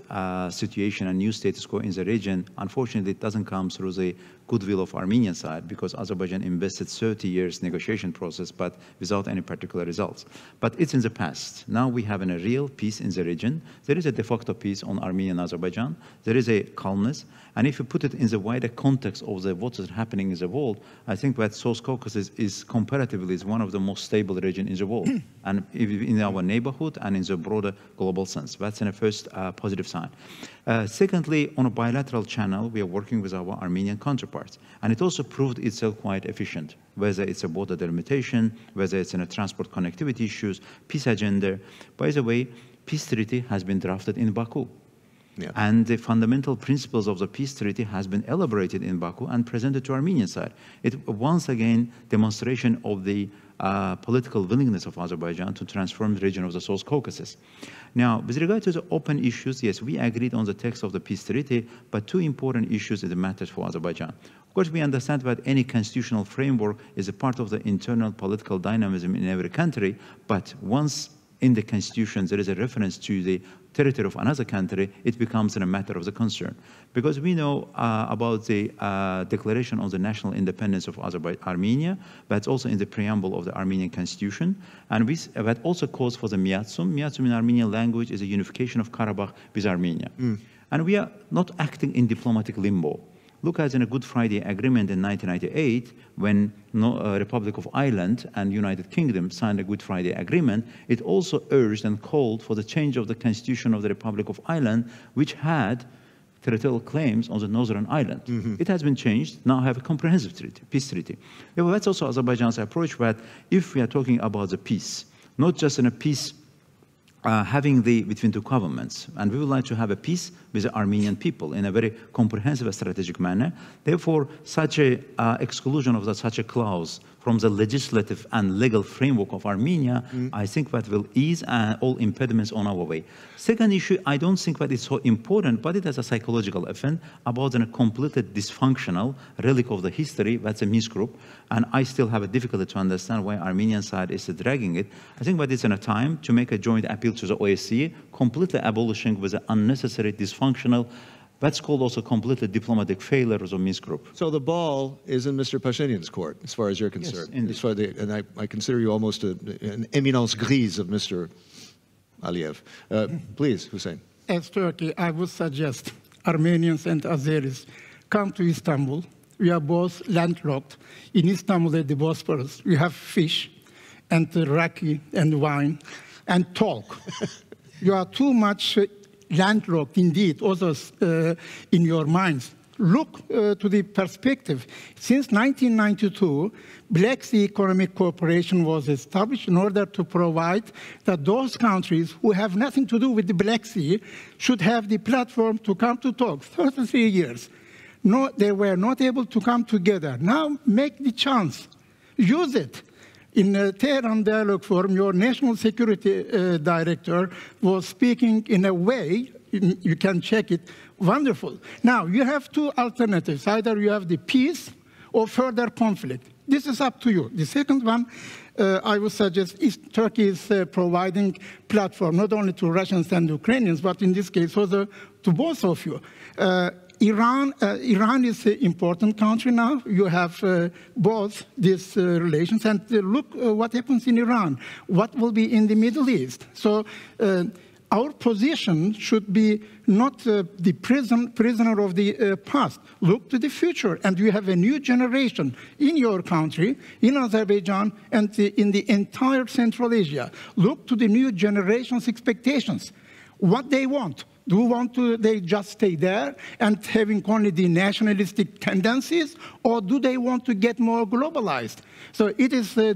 D: situation, a new status quo in the region. Unfortunately, it doesn't come through the goodwill of Armenian side, because Azerbaijan invested 30 years negotiation process, but without any particular results. But it's in the past. Now we have a real peace in the region. There is a de facto peace on Armenia and Azerbaijan. There is a calmness. And if you put it in the wider context of what is happening in the world, I think that South Caucasus is comparatively one of the most stable regions in the world, and in our neighborhood and in the broader global sense. That's in a first positive sign. Secondly, on a bilateral channel, we are working with our Armenian counterparts, and it also proved itself quite efficient, whether it's a border delimitation, whether it's in a transport connectivity issues, peace agenda. By the way, peace treaty has been drafted in Baku. Yeah. And the fundamental principles of the peace treaty has been elaborated in Baku and presented to Armenian side. It once again demonstration of the political willingness of Azerbaijan to transform the region of the South Caucasus. Now, with regard to the open issues, yes, we agreed on the text of the peace treaty, but 2 important issues that matter for Azerbaijan. Of course, we understand that any constitutional framework is a part of the internal political dynamism in every country, but once in the constitution there is a reference to the territory of another country, it becomes a matter of the concern. Because we know about the declaration on the national independence of Armenia, that's also in the preamble of the Armenian constitution, and that also calls for the miatsum. Miatsum in Armenian language is a unification of Karabakh with Armenia. And we are not acting in diplomatic limbo. Look at the Good Friday Agreement in 1998, when Republic of Ireland and United Kingdom signed a Good Friday Agreement. It also urged and called for the change of the constitution of the Republic of Ireland, which had territorial claims on the Northern Ireland. It has been changed, now have a comprehensive treaty, peace treaty. Well, that's also Azerbaijan's approach, that if we are talking about the peace, not just in a peace having between 2 governments, and we would like to have a peace with the Armenian people in a very comprehensive strategic manner. Therefore, such a exclusion of such a clause from the legislative and legal framework of Armenia, I think that will ease all impediments on our way. Second issue, I don't think that it's so important, but it has a psychological effect about a completely dysfunctional relic of the history, that's a Minsk group, and I still have a difficulty to understand why Armenian side is dragging it. I think that it's in a time to make a joint appeal to the OSCE, completely abolishing with the unnecessary dysfunctional, that's called also completely diplomatic failures of Minsk group.
B: So the ball is in Mr. Pashinyan's court, as far as you're concerned. Yes, and I consider you almost an éminence grise of Mr. Aliyev. Please, Hüseyin.
C: As Turkey, I would suggest Armenians and Azeris come to Istanbul. We are both landlocked. In Istanbul, at the Bosporus, we have fish and raki and wine and talk. You are too much landlocked, indeed, also in your minds. Look to the perspective. Since 1992, Black Sea Economic Cooperation was established in order to provide that those countries who have nothing to do with the Black Sea should have the platform to come to talk. 33 years. No, they were not able to come together. Now make the chance. Use it. In a Tehran Dialogue Forum, your National Security Director was speaking in a way, you can check it, wonderful. Now, you have 2 alternatives. Either you have the peace or further conflict. This is up to you. The second one, I would suggest, is Turkey is providing platform, not only to Russians and Ukrainians, but in this case also to both of you. Iran is an important country now. You have both these relations. And look what happens in Iran. What will be in the Middle East? So our position should be not the prisoner of the past. Look to the future, and you have a new generation in your country, in Azerbaijan, and in the entire Central Asia. Look to the new generation's expectations, what they want. Do they just stay there and having only the nationalistic tendencies, or do they want to get more globalized? So it is the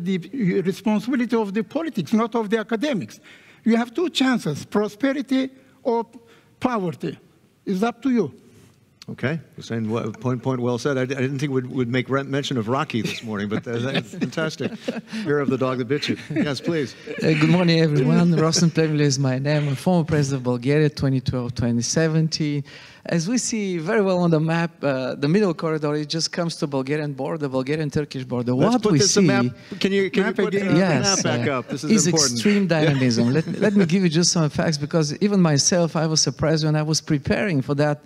C: responsibility of the politics, not of the academics. You have two chances, prosperity or poverty. It's up to you.
B: Okay, Hüseyin, point well said. I didn't think we'd make mention of Rocky this morning, but that's fantastic. Fear of the dog that bit you. Yes, please.
G: Good morning, everyone. Rosten Plevnil is my name. I'm former president of Bulgaria, 2012-2017. As we see very well on the map, the middle corridor, it just comes to Bulgarian border, Bulgarian-Turkish border.
B: Let's
G: what
B: put
G: we
B: this
G: see,
B: map. Can you put the map back up? This is important.
G: Extreme dynamism. Let me give you just some facts, because even myself, I was surprised when I was preparing for that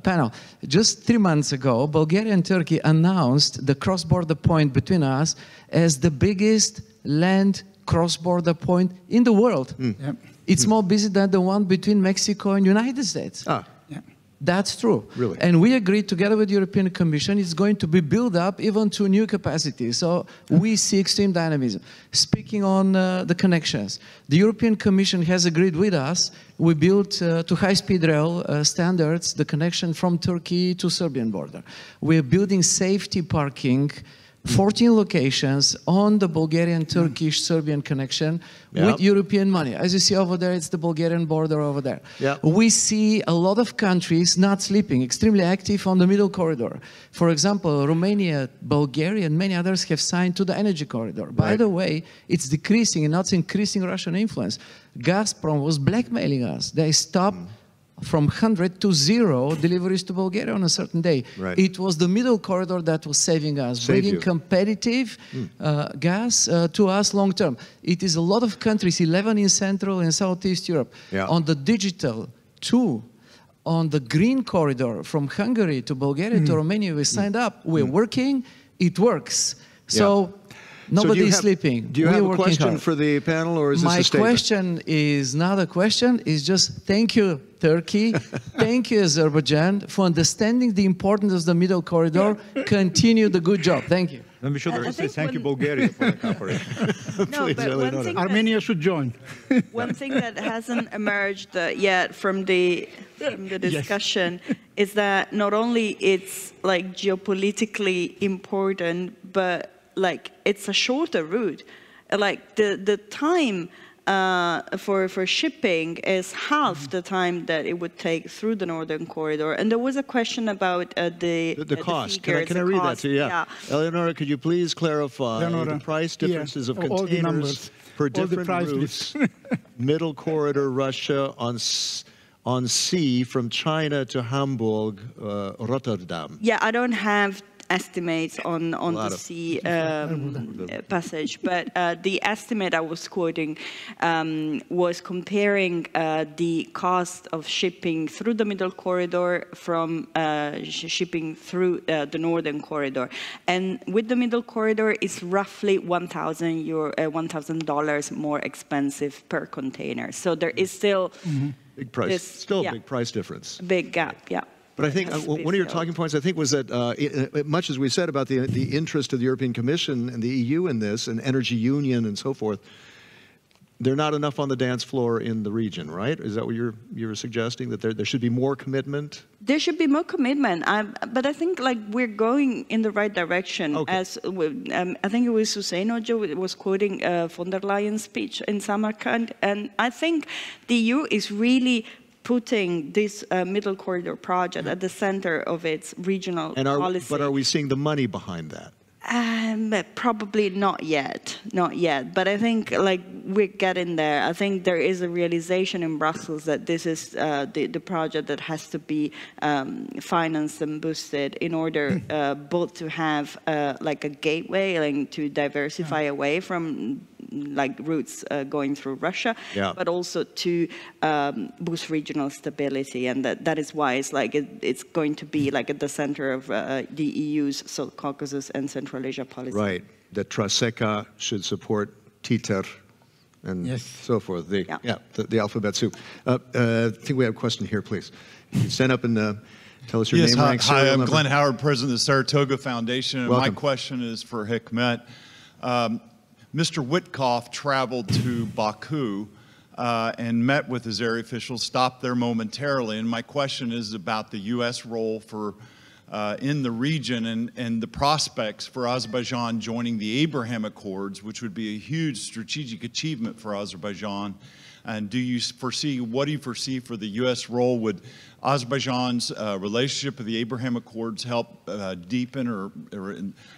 G: panel. Just 3 months ago, Bulgaria and Turkey announced the cross-border point between us as the biggest land cross-border point in the world.
C: Yep.
G: It's more busy than the one between Mexico and United States. That's true.
B: Really?
G: And we agreed together with the European Commission it's going to be built up even to new capacity. So we see extreme dynamism. Speaking on the connections, the European Commission has agreed with us. We built to high-speed rail standards the connection from Turkey to Serbian border. We're building safety parking, 14 locations on the Bulgarian-Turkish-Serbian connection with European money. As you see over there, it's the Bulgarian border over there. We see a lot of countries not sleeping, extremely active on the middle corridor. For example, Romania, Bulgaria, and many others have signed to the energy corridor. By the way, it's decreasing and not increasing Russian influence. Gazprom was blackmailing us. They stopped from 100 to 0 deliveries to Bulgaria on a certain day. It was the middle corridor that was saving us, bringing competitive gas to us long term. It is a lot of countries, 11 in Central and Southeast Europe, on the digital, 2 on the green corridor from Hungary to Bulgaria to Romania. We signed up, we're working, it works. So nobody is sleeping.
B: Do you have a question for the panel, or is this a statement?
G: My question is not a question, it's just thank you, Turkey, thank you, Azerbaijan, for understanding the importance of the middle corridor. Continue the good job. Thank you.
D: Let me show the say thank you, Bulgaria, for the cooperation.
E: No, but one thing
C: Armenia should join.
E: One thing that hasn't emerged yet from the discussion is that not only it's like geopolitically important, but like it's a shorter route. Like the time for shipping is half the time that it would take through the northern corridor. And there was a question about the
B: cost.
E: Figures,
B: can I read that to you? Yeah. Eleonora, could you please clarify the price differences of containers per different routes? Middle corridor, Russia on sea from China to Hamburg, Rotterdam.
E: Yeah, I don't have estimates on the sea passage, but the estimate I was quoting was comparing the cost of shipping through the middle corridor from shipping through the northern corridor. And with the middle corridor, it's roughly $1,000 more expensive per container. So there is still
B: big price, big price difference.
E: Big gap,
B: But I think one of your talking points, I think, was that much as we said about the interest of the European Commission and the EU in this, and energy union and so forth, they're not enough on the dance floor in the region, right? Is that what you're suggesting, that there should be more commitment?
E: There should be more commitment, but I think like we're going in the right direction. As I think it was Hüseyin was quoting von der Leyen's speech in Samarkand, and I think the EU is really putting this middle corridor project at the center of its regional policy.
B: But are we seeing the money behind that?
E: Probably not yet, But I think like we're getting there. I think there is a realization in Brussels that this is the project that has to be financed and boosted in order both to have like a gateway and to diversify away from like routes going through Russia, but also to boost regional stability, and that is why it's like it's going to be like at the center of the EU's South Caucasus and Central Asia policy.
B: Right. That Traseka should support TITER and so forth. The alphabet soup. I think we have a question here, please. You stand up and tell us your name, rank,
H: Hi, I'm
B: number.
H: Glenn Howard, president of the Saratoga Foundation. And
B: Welcome.
H: my question is for Hikmet. Mr. Witkoff traveled to Baku and met with Azeri officials, stopped there momentarily. And my question is about the U.S. role for in the region and the prospects for Azerbaijan joining the Abraham Accords, which would be a huge strategic achievement for Azerbaijan. And do you foresee, what do you foresee for the U.S. role? Would Azerbaijan's relationship with the Abraham Accords help deepen or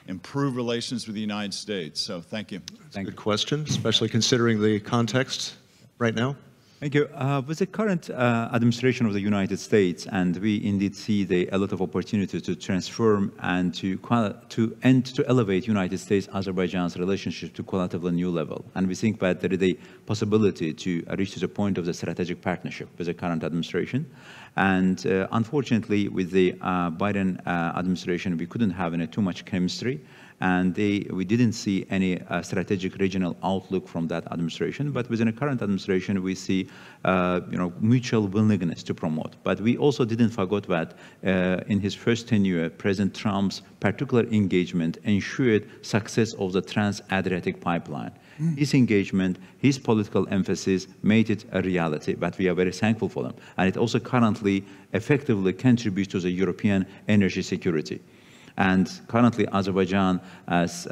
H: improve relations with the United States? So thank you.
B: That's a good question, especially considering the context right now.
D: Thank you. With the current administration of the United States, and we indeed see a lot of opportunity to transform and to elevate United States-Azerbaijan's relationship to qualitatively new level. And we think that there is a possibility to reach to the point of the strategic partnership with the current administration. And unfortunately, with the Biden administration, we couldn't have too much chemistry. And we didn't see any strategic regional outlook from that administration. But within the current administration, we see mutual willingness to promote. But we also didn't forget that in his first tenure, President Trump's particular engagement ensured success of the Trans-Adriatic pipeline. His engagement, his political emphasis made it a reality, but we are very thankful for them. And it also currently effectively contributes to the European energy security. And currently, Azerbaijan, as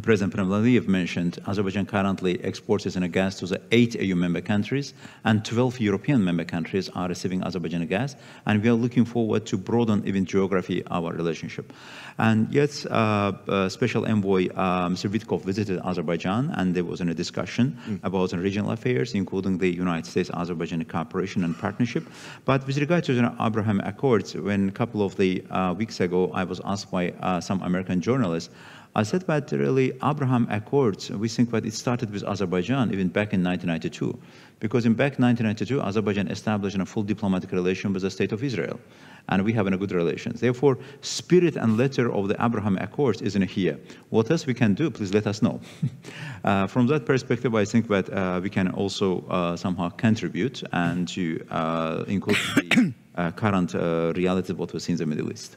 D: President Aliyev mentioned, Azerbaijan currently exports its gas to the 8 EU member countries, and 12 European member countries are receiving Azerbaijani gas. And we are looking forward to broaden even geography our relationship. And yes, Special Envoy Mr. Witkoff visited Azerbaijan, and there was a discussion about regional affairs, including the United States-Azerbaijan cooperation and partnership. But with regard to the Abraham Accords, when a couple of the weeks ago I was asked by some American journalists, I said that really Abraham Accords, we think that it started with Azerbaijan even back in 1992. Because in back 1992, Azerbaijan established a full diplomatic relation with the State of Israel. And we have a good relations. Therefore, spirit and letter of the Abraham Accords isn't here. What else we can do, please let us know. From that perspective, I think that we can also somehow contribute and to include the current reality of what we see in the Middle East.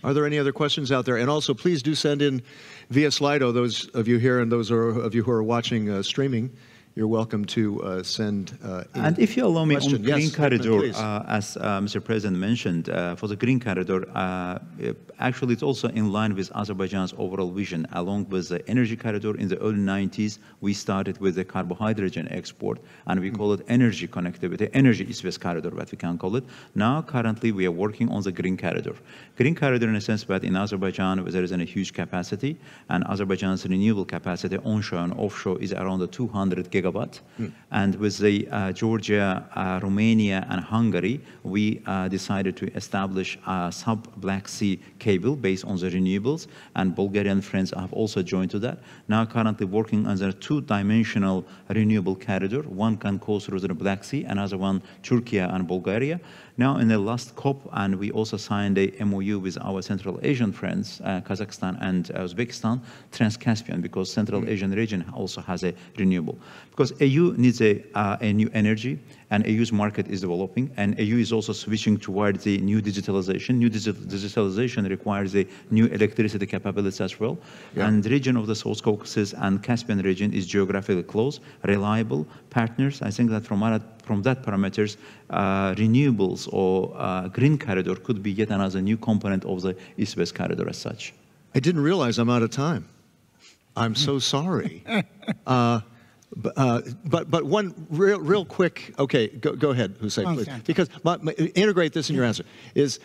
B: Are there any other questions out there? And also, please do send in via Slido, those of you here and those of you who are watching streaming. You're welcome to send in.
D: And if you allow me on Green
B: yes,
D: Corridor, as Mr. President mentioned, for the Green Corridor, actually it's also in line with Azerbaijan's overall vision. Along with the energy corridor in the early 90s, we started with the carbohydrate export, and we call it energy connectivity, energy east-west corridor, what we can call it. Now, currently, we are working on the Green Corridor. Green Corridor in a sense that in Azerbaijan, there is a huge capacity, and Azerbaijan's renewable capacity onshore and offshore is around the 200 gigawatt. And with the Georgia, Romania, and Hungary, we decided to establish a sub-Black Sea cable based on the renewables, and Bulgarian friends have also joined to that. Now currently working on a two-dimensional renewable corridor. One can go through the Black Sea, another one Turkey and Bulgaria. Now in the last COP, and we also signed a MOU with our Central Asian friends, Kazakhstan and Uzbekistan, Trans-Caspian, because Central Asian region also has a renewable. Because EU needs a new energy, and EU's market is developing, and EU is also switching towards the new digitalization. New digitalization requires a new electricity capabilities as well. Yeah. And the region of the South Caucasus and Caspian region is geographically close, reliable partners. I think that from that parameters, renewables or green corridor could be yet another new component of the East-West corridor as such.
B: I didn't realize I'm out of time. I'm so sorry. But one real quick, okay, go ahead, Hüseyin, please. Because integrate this in your answer, is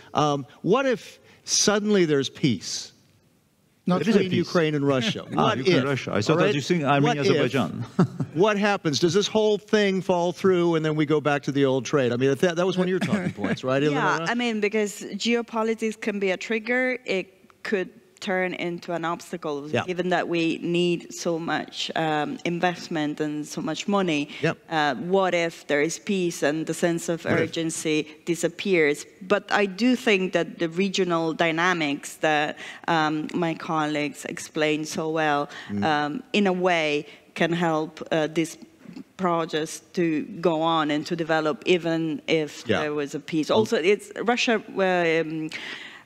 B: what if suddenly there's peace? Not between Ukraine and Russia. What if?
D: Russia. I thought that you saying Armenia, Azerbaijan.
B: What happens? Does this whole thing fall through and then we go back to the old trade? I mean, that was one of your talking points, right, Eleonora?
E: Yeah, I mean, because geopolitics can be a trigger. It could turn into an obstacle, given that we need so much investment and so much money. What if there is peace and the sense of urgency disappears? But I do think that the regional dynamics that my colleagues explained so well, in a way, can help these projects to go on and to develop, even if there was a peace. Also, it's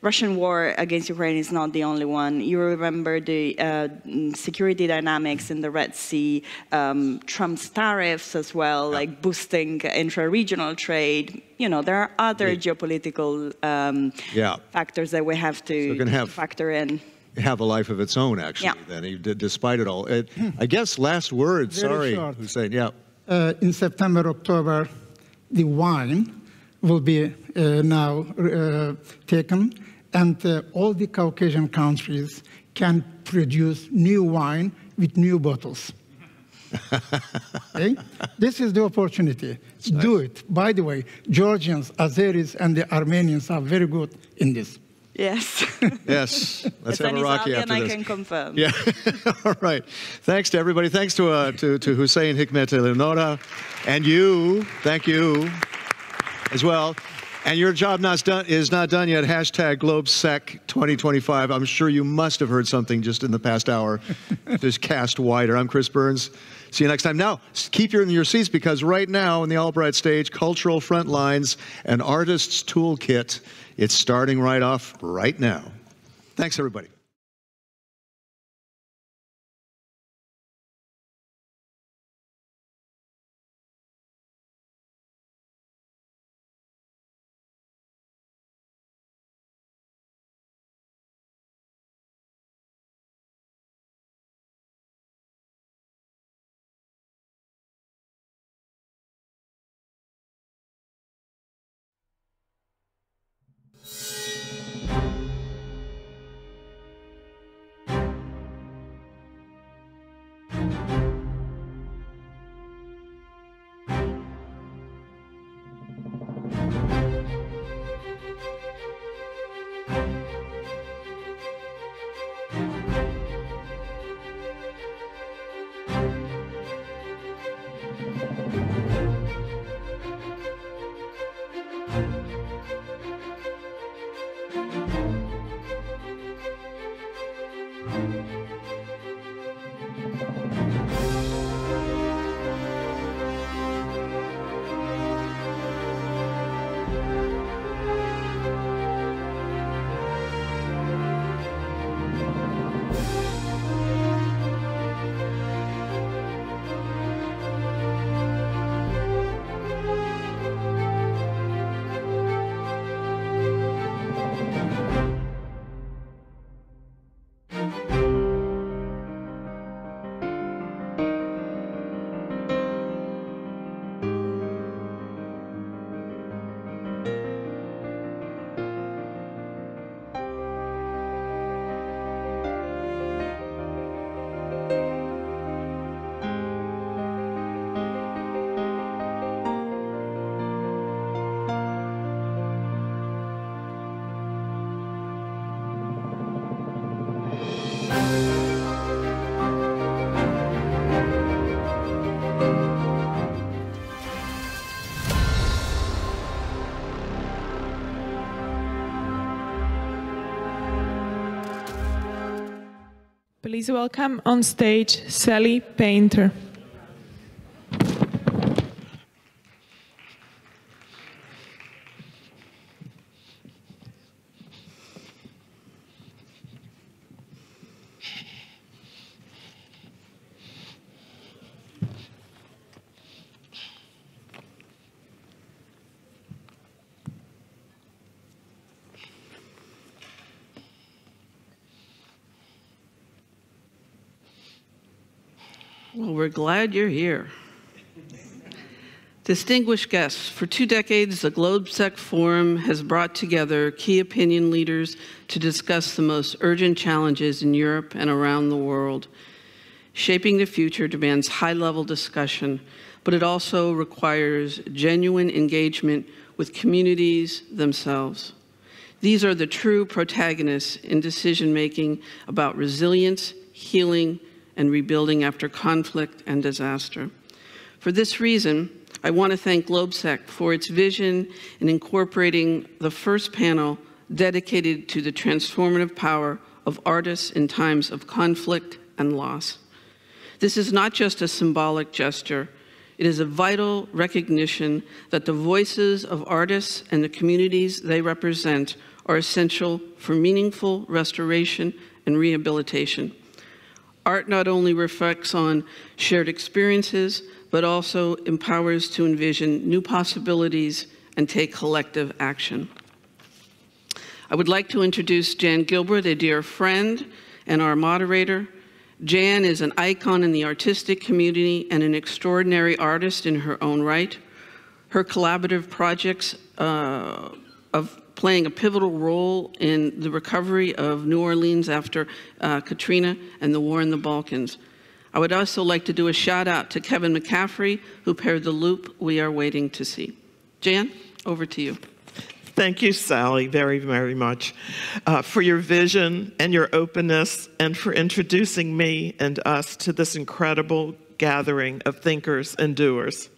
E: Russian war against Ukraine is not the only one. You remember the security dynamics in the Red Sea, Trump's tariffs as well, like boosting intra-regional trade. You know, there are other geopolitical factors that we have to factor in.
B: Have a life of its own, actually, then, despite it all. I guess last word, sorry, Hüseyin,
C: in September, October, the wine will be now taken, and all the Caucasian countries can produce new wine with new bottles. Okay? This is the opportunity. Do it. By the way, Georgians, Azeris, and the Armenians are very good in this.
E: Yes.
B: Yes. Let's have a Rocky after this.
E: I can confirm.
B: Yeah. All right. Thanks to everybody. Thanks to Hüseyin, Hikmet, Eleonora, and you. Thank you as well. And your job is not done yet. Hashtag GLOBSEC 2025. I'm sure you must have heard something just in the past hour. Just cast wider. I'm Chris Burns. See you next time. Now, keep in your seats, because right now on the Albright stage, Cultural Frontlines and Artists Toolkit. It's starting right off right now. Thanks, everybody.
I: Please welcome on stage Sally Painter.
J: Well, we're glad you're here. Distinguished guests, for 2 decades, the GLOBSEC Forum has brought together key opinion leaders to discuss the most urgent challenges in Europe and around the world. Shaping the future demands high-level discussion, but it also requires genuine engagement with communities themselves. These are the true protagonists in decision-making about resilience, healing, and rebuilding after conflict and disaster. For this reason, I want to thank GLOBSEC for its vision in incorporating the first panel dedicated to the transformative power of artists in times of conflict and loss. This is not just a symbolic gesture. It is a vital recognition that the voices of artists and the communities they represent are essential for meaningful restoration and rehabilitation. Art not only reflects on shared experiences, but also empowers to envision new possibilities and take collective action. I would like to introduce Jan Gilbert, a dear friend and our moderator. Jan is an icon in the artistic community and an extraordinary artist in her own right. Her collaborative projects of playing a pivotal role in the recovery of New Orleans after Katrina and the war in the Balkans. I would also like to do a shout out to Kevin McCaffrey, who paired the loop we are waiting to see. Jan, over to you.
K: Thank you, Sally, very, very much for your vision and your openness and for introducing me and us to this incredible gathering of thinkers and doers.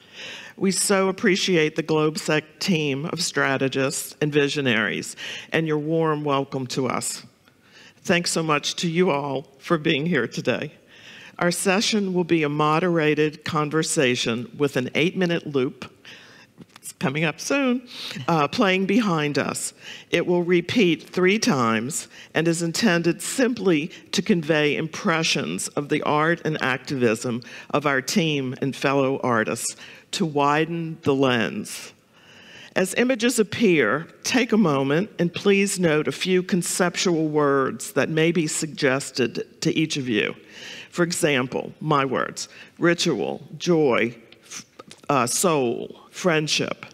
K: We so appreciate the GLOBSEC team of strategists and visionaries and your warm welcome to us. Thanks so much to you all for being here today. Our session will be a moderated conversation with an 8-minute loop coming up soon, playing behind us. It will repeat 3 times and is intended simply to convey impressions of the art and activism of our team and fellow artists, to widen the lens. As images appear, take a moment and please note a few conceptual words that may be suggested to each of you. For example, my words: ritual, joy, soul, friendship.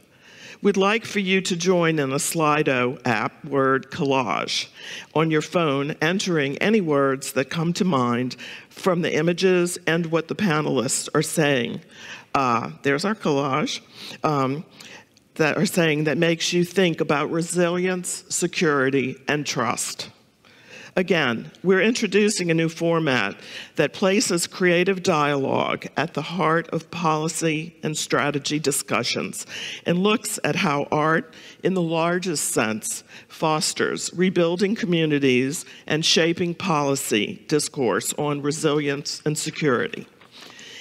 K: We'd like for you to join in a Slido app word collage on your phone, entering any words that come to mind from the images and what the panelists are saying. There's our collage that are saying that makes you think about resilience, security, and trust. Again, we're introducing a new format that places creative dialogue at the heart of policy and strategy discussions and looks at how art, in the largest sense, fosters rebuilding communities and shaping policy discourse on resilience and security.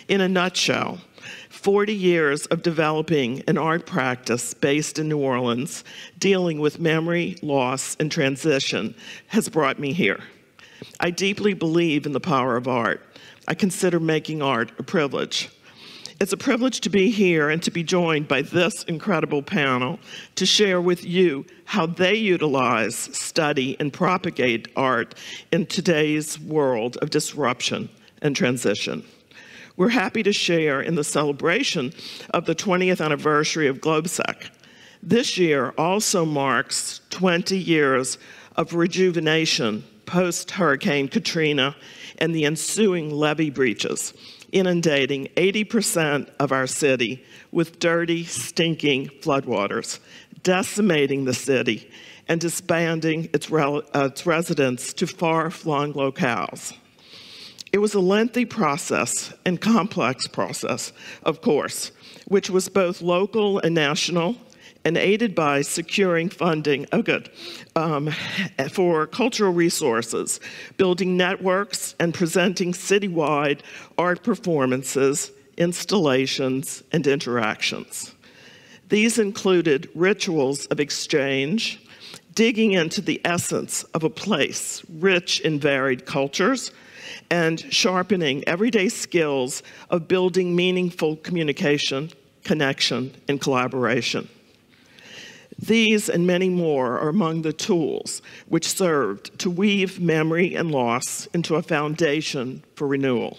K: In a nutshell, 40 years of developing an art practice based in New Orleans, dealing with memory, loss, and transition has brought me here. I deeply believe in the power of art. I consider making art a privilege. It's a privilege to be here and to be joined by this incredible panel to share with you how they utilize, study, and propagate art in today's world of disruption and transition. We're happy to share in the celebration of the 20th anniversary of GLOBSEC. This year also marks 20 years of rejuvenation post-Hurricane Katrina and the ensuing levee breaches, inundating 80% of our city with dirty, stinking floodwaters, decimating the city and disbanding its residents to far-flung locales. It was a lengthy process and complex process, of course, which was both local and national, and aided by securing funding, for cultural resources, building networks, and presenting citywide art performances, installations, and interactions. These included rituals of exchange, digging into the essence of a place rich in varied cultures, and sharpening everyday skills of building meaningful communication, connection, and collaboration. These and many more are among the tools which served to weave memory and loss into a foundation for renewal.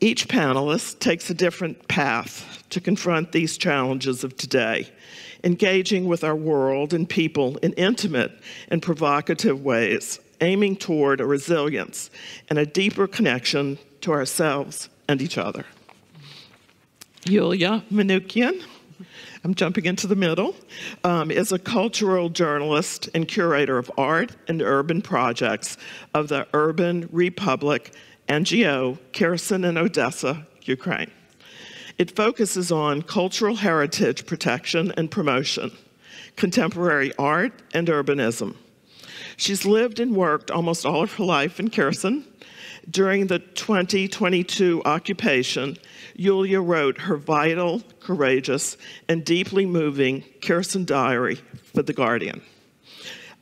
K: Each panelist takes a different path to confront these challenges of today, engaging with our world and people in intimate and provocative ways, aiming toward a resilience and a deeper connection to ourselves and each other. Yulia Manoukian, I'm jumping into the middle, is a cultural journalist and curator of art and urban projects of the Urban Republic NGO, Kherson in Odessa, Ukraine. It focuses on cultural heritage protection and promotion, contemporary art, and urbanism. She's lived and worked almost all of her life in Kherson, During the 2022 occupation, Yulia wrote her vital, courageous, and deeply moving Kherson diary for The Guardian.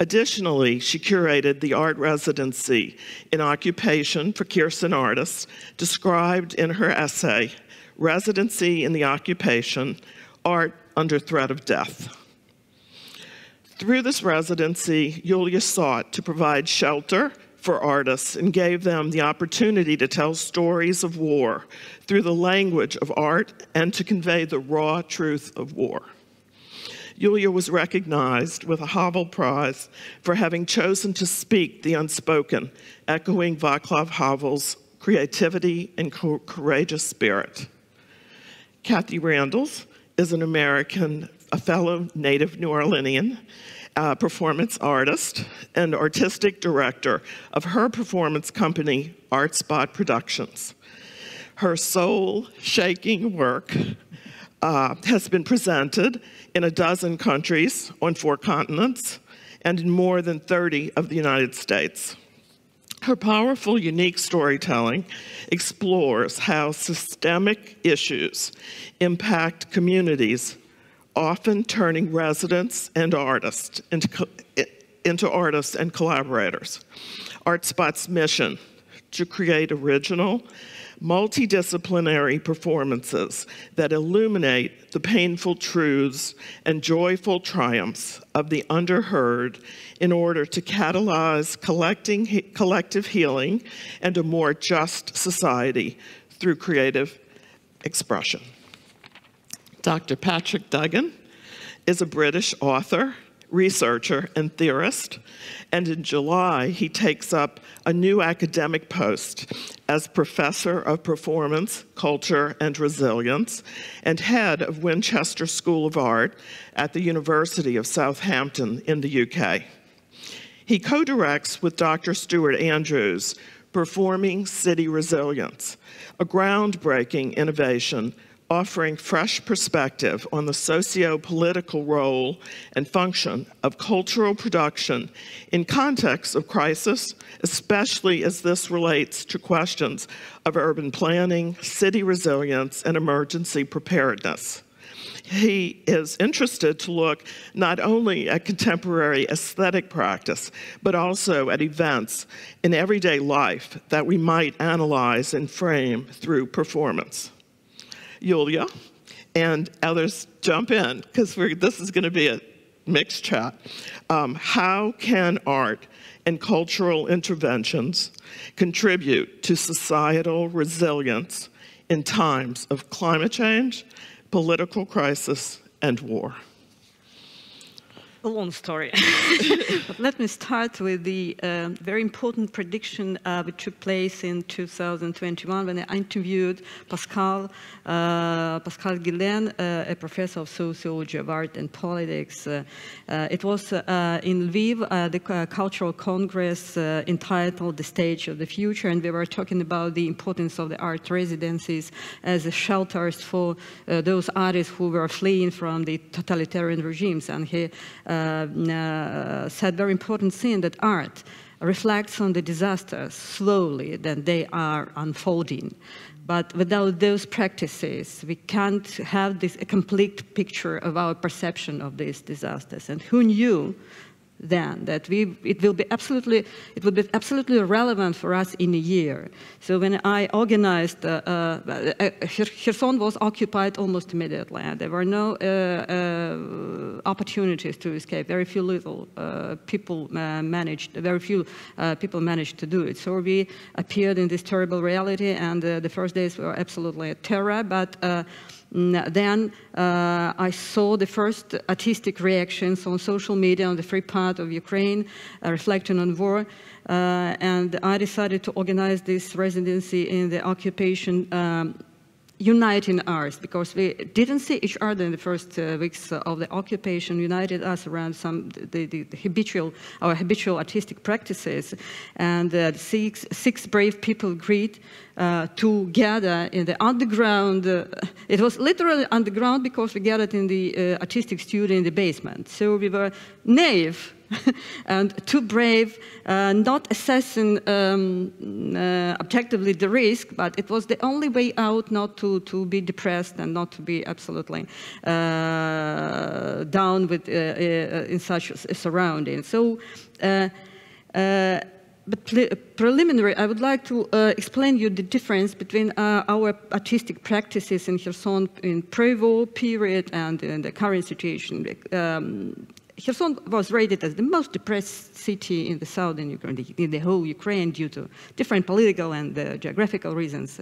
K: Additionally, she curated the art residency in occupation for Kherson artists, described in her essay, Residency in the Occupation, Art Under Threat of Death. Through this residency, Yulia sought to provide shelter for artists and gave them the opportunity to tell stories of war through the language of art and to convey the raw truth of war. Yulia was recognized with a Havel Prize for having chosen to speak the unspoken, echoing Václav Havel's creativity and courageous spirit. Kathy Randalls is an American, a fellow native New Orleanian, performance artist and artistic director of her performance company, Art Spot Productions. Her soul-shaking work has been presented in 12 countries on 4 continents and in more than 30 of the United States. Her powerful, unique storytelling explores how systemic issues impact communities, often turning residents and artists into artists and collaborators. ArtSpot's mission to create original, multidisciplinary performances that illuminate the painful truths and joyful triumphs of the underheard in order to catalyze collective healing and a more just society through creative expression. Dr. Patrick Duggan is a British author, researcher, and theorist, and in July, he takes up a new academic post as Professor of Performance, Culture, and Resilience, and head of Winchester School of Art at the University of Southampton in the UK. He co-directs with Dr. Stuart Andrews, Performing City Resilience, a groundbreaking innovation offering fresh perspective on the socio-political role and function of cultural production in contexts of crisis, especially as this relates to questions of urban planning, city resilience, and emergency preparedness. He is interested to look not only at contemporary aesthetic practice, but also at events in everyday life that we might analyze and frame through performance. Yulia and others jump in, because this is going to be a mixed chat. How can art and cultural interventions contribute to societal resilience in times of climate change, political crisis, and war?
E: A long story. But let me start with the very important prediction which took place in 2021 when I interviewed Pascal Guillen, a professor of sociology of art and politics. It was in Lviv, the cultural congress entitled The Stage of the Future, and we were talking about the importance of the art residencies as shelters for those artists who were fleeing from the totalitarian regimes. And he said very important thing, that art reflects on the disasters slowly, that they are unfolding. But without those practices, we can't have a complete picture of our perception of these disasters. And who knew then that it will be absolutely relevant for us in a year. So when I organized, Kherson was occupied almost immediately. There were no opportunities to escape. Very few people managed to do it. So we appeared in this terrible reality, and the first days were absolutely a terror. But then I saw the first artistic reactions on social media on the free part of Ukraine, reflecting on war, and I decided to organize this residency in the occupation, uniting us, because we didn't see each other in the first weeks of the occupation, united us around our habitual artistic practices, and six brave people agreed to gather in the underground. It was literally underground because we gathered in the artistic studio in the basement. So we were naive
L: and too brave, not assessing objectively the risk, but it was the only way out not to be depressed and not to be absolutely down with, in such a surrounding. So, but preliminary, I would like to explain you the difference between our artistic practices in Kherson in pre-war period and in the current situation. Kherson was rated as the most depressed city in the southern Ukraine, in the whole Ukraine, due to different political and geographical reasons.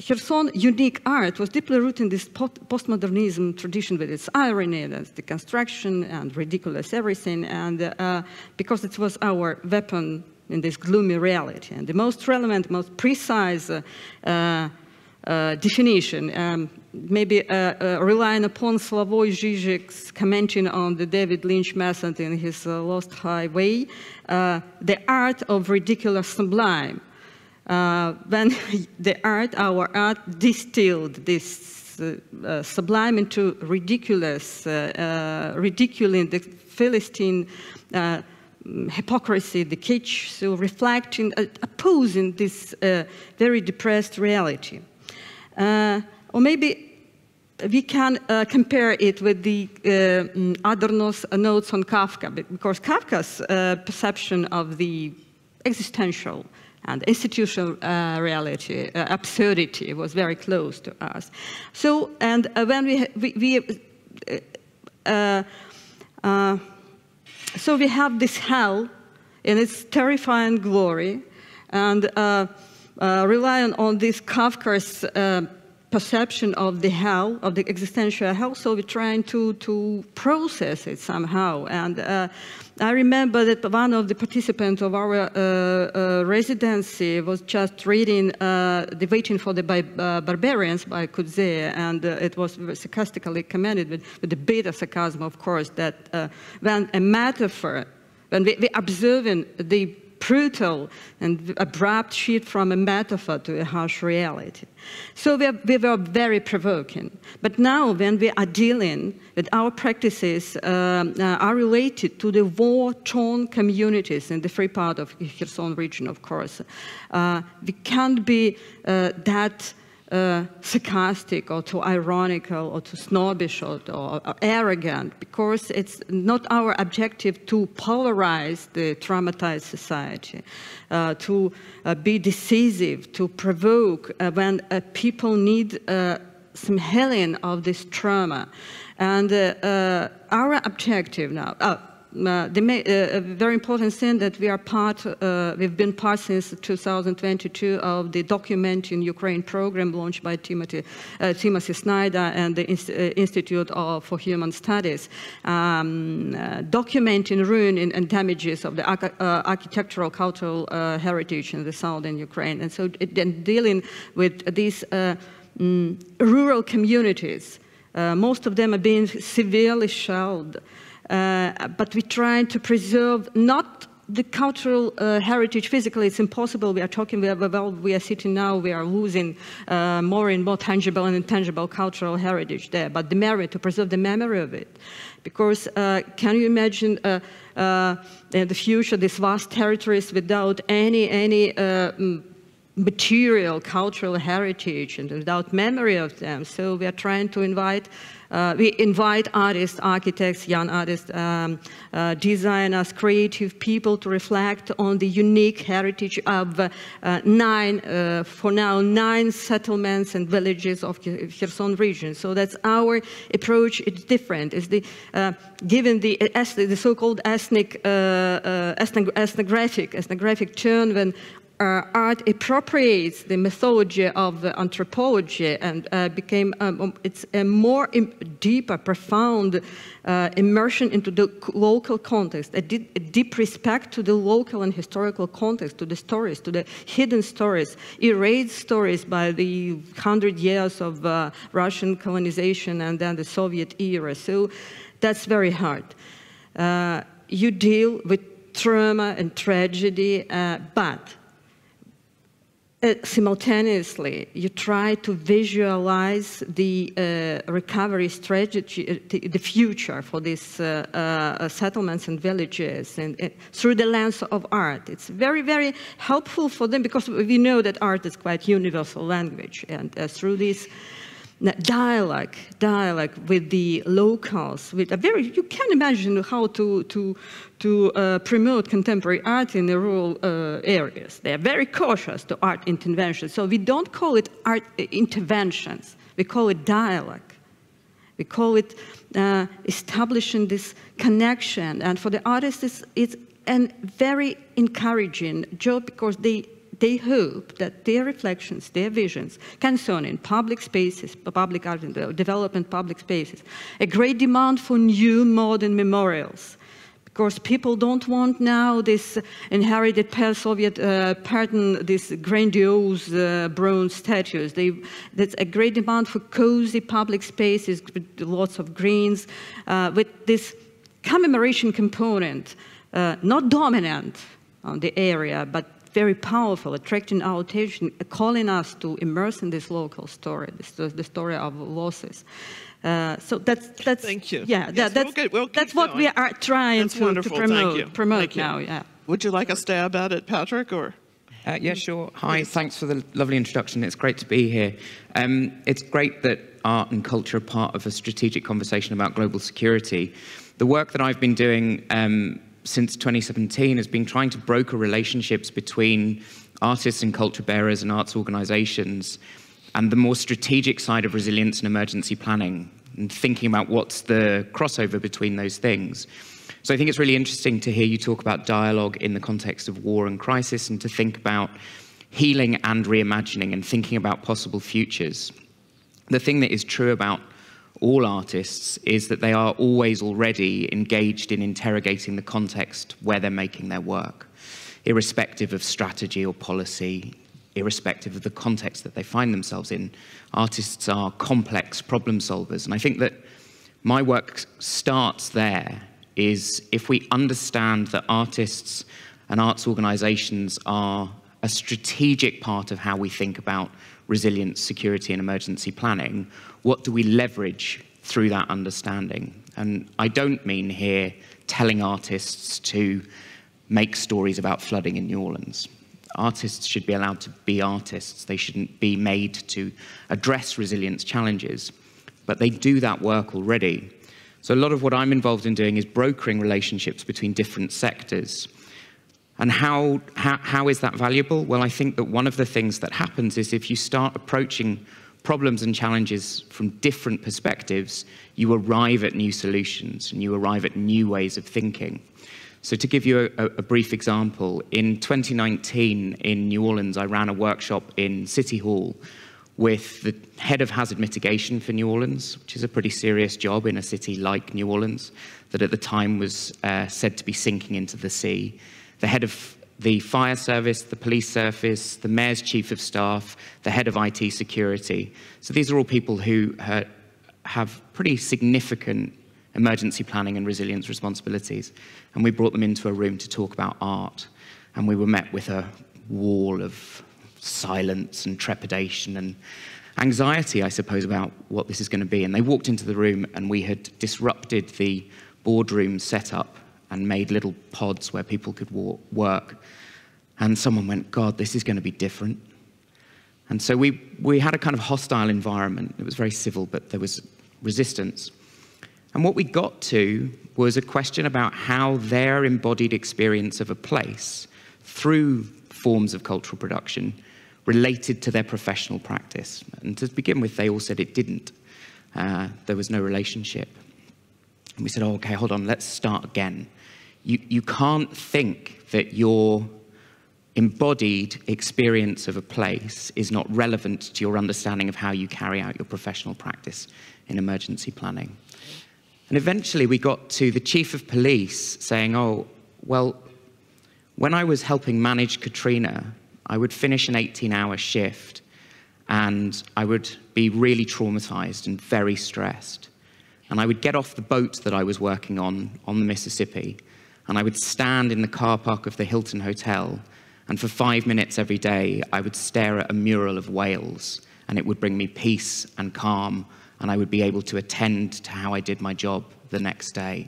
L: Kherson's unique art was deeply rooted in this postmodernism tradition with its irony, that's the construction and ridiculous everything, and because it was our weapon in this gloomy reality. And the most relevant, most precise definition, maybe relying upon Slavoj Žižek's commenting on the David Lynch method in his Lost Highway, the art of ridiculous sublime. When our art distilled this sublime into ridiculous, ridiculing the Philistine hypocrisy, the kitsch, so reflecting, opposing this very depressed reality. Or maybe we can compare it with the Adorno's notes on Kafka, because Kafka's perception of the existential and institutional reality, absurdity, was very close to us. So, and when so we have this hell in its terrifying glory, and relying on this Kafka's perception of the hell, of the existential hell, so we're trying to process it somehow. And I remember that one of the participants of our residency was just reading The Waiting for the Barbarians by Kudze, and it was sarcastically commented with the beta sarcasm, of course, that when a metaphor, when we observing the brutal and abrupt shift from a metaphor to a harsh reality. So we were very provoking. But now when we are dealing with our practices are related to the war-torn communities in the free part of Kherson region, of course, we can't be that sarcastic or too ironical or too snobbish or arrogant, because it's not our objective to polarize the traumatized society, to be decisive, to provoke when people need some healing of this trauma. And our objective now, the very important thing that we are part, we've been part since 2022 of the Documenting Ukraine program launched by Timothy Snyder and the Institute for Human Studies, documenting ruin and damages of the architectural, cultural heritage in the southern Ukraine. And so then dealing with these rural communities, most of them are being severely shelled. But we're trying to preserve not the cultural heritage physically. It's impossible. We are talking, well, we are sitting now, we are losing more and more tangible and intangible cultural heritage there, but the memory, to preserve the memory of it. Because can you imagine in the future these vast territories without any material cultural heritage and without memory of them? So we are trying to invite artists, architects, young artists, designers, creative people to reflect on the unique heritage of for now, 9 settlements and villages of Kherson region. So that's our approach. It's different. It's the given the so-called ethnographic turn, when art appropriates the methodology of anthropology and became, it's a more deeper, profound immersion into the local context, a deep respect to the local and historical context, to the stories, to the hidden stories, erased stories by the 100 years of Russian colonization and then the Soviet era. So that's very hard. You deal with trauma and tragedy, but simultaneously, you try to visualize the recovery strategy, the future for these settlements and villages, and through the lens of art. It's very, very helpful for them because we know that art is quite universal language, and through this dialogue with the locals, with a very, you can imagine how to promote contemporary art in the rural areas. They are very cautious to art interventions. So we don't call it art interventions. We call it dialogue. We call it establishing this connection. And for the artists, it's a very encouraging job because they hope that their reflections, their visions, can shown in public spaces, public art and development public spaces, a great demand for new modern memorials. Because people don't want now this inherited Soviet pattern, these grandiose bronze statues. That's a great demand for cozy public spaces with lots of greens, with this commemoration component, not dominant on the area, but very powerful, attracting our attention, calling us to immerse in this local story, the story of losses. So that's
K: thank you.
L: Yeah,
K: yes,
L: that's what we are trying to promote now. Yeah.
K: Would you like a stab at it, Patrick, or?
M: Yeah, sure. Hi, thanks for the lovely introduction. It's great to be here. It's great that art and culture are part of a strategic conversation about global security. The work that I've been doing since 2017 has been trying to broker relationships between artists and culture bearers and arts organizations and the more strategic side of resilience and emergency planning, and thinking about what's the crossover between those things. So I think it's really interesting to hear you talk about dialogue in the context of war and crisis, and to think about healing and reimagining and thinking about possible futures. The thing that is true about all artists is that they are always already engaged in interrogating the context where they're making their work, irrespective of strategy or policy, irrespective of the context that they find themselves in. Artists are complex problem solvers, and I think that my work starts there, is if we understand that artists and arts organizations are a strategic part of how we think about resilience, security, and emergency planning, what do we leverage through that understanding? And I don't mean here telling artists to make stories about flooding in New Orleans. Artists should be allowed to be artists. They shouldn't be made to address resilience challenges, but they do that work already. So a lot of what I'm involved in doing is brokering relationships between different sectors. And how is that valuable? Well, I think that one of the things that happens is if you start approaching problems and challenges from different perspectives, you arrive at new solutions and you arrive at new ways of thinking. So to give you a brief example, in 2019 in New Orleans, I ran a workshop in City Hall with the head of hazard mitigation for New Orleans, which is a pretty serious job in a city like New Orleans, that at the time was said to be sinking into the sea. The head of the fire service, the police service, the mayor's chief of staff, the head of IT security. So these are all people who have pretty significant emergency planning and resilience responsibilities. And we brought them into a room to talk about art. And we were met with a wall of silence and trepidation and anxiety, I suppose, about what this is going to be. And they walked into the room and we had disrupted the boardroom setup and made little pods where people could work. And someone went, God, this is going to be different. And so we had a kind of hostile environment. It was very civil, but there was resistance. And what we got to was a question about how their embodied experience of a place through forms of cultural production related to their professional practice. And to begin with, they all said it didn't. There was no relationship. And we said, oh, okay, hold on, let's start again. You can't think that your embodied experience of a place is not relevant to your understanding of how you carry out your professional practice in emergency planning. And eventually we got to the chief of police saying, oh, well, when I was helping manage Katrina, I would finish an 18-hour shift and I would be really traumatized and very stressed. And I would get off the boat that I was working on the Mississippi, and I would stand in the car park of the Hilton Hotel, And for 5 minutes every day, I would stare at a mural of whales, and it would bring me peace and calm, and I would be able to attend to how I did my job the next day.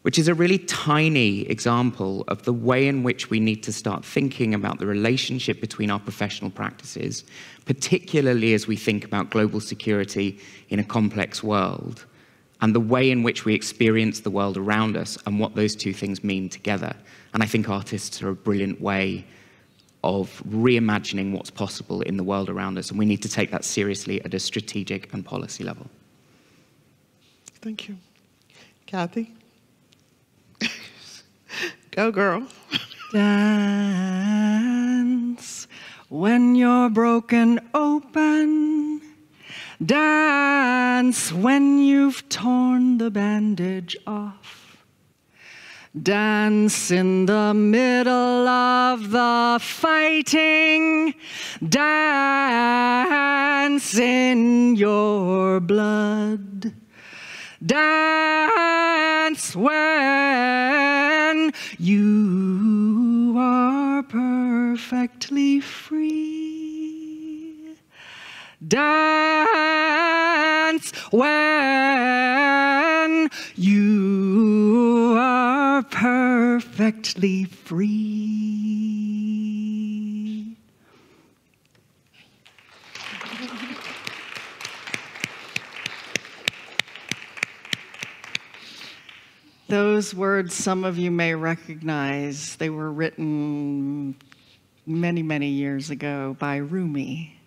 M: Which is a really tiny example of the way in which we need to start thinking about the relationship between our professional practices, particularly as we think about global security in a complex world, and the way in which we experience the world around us and what those two things mean together. And I think artists are a brilliant way of reimagining what's possible in the world around us, and we need to take that seriously at a strategic and policy level.
K: Thank you. Kathy? Go, girl.
N: Dance when you're broken open. Dance when you've torn the bandage off. Dance in the middle of the fighting. Dance in your blood. Dance when you are perfectly free. Dance when you are perfectly free. Those words some of you may recognize. They were written many, many years ago by Rumi.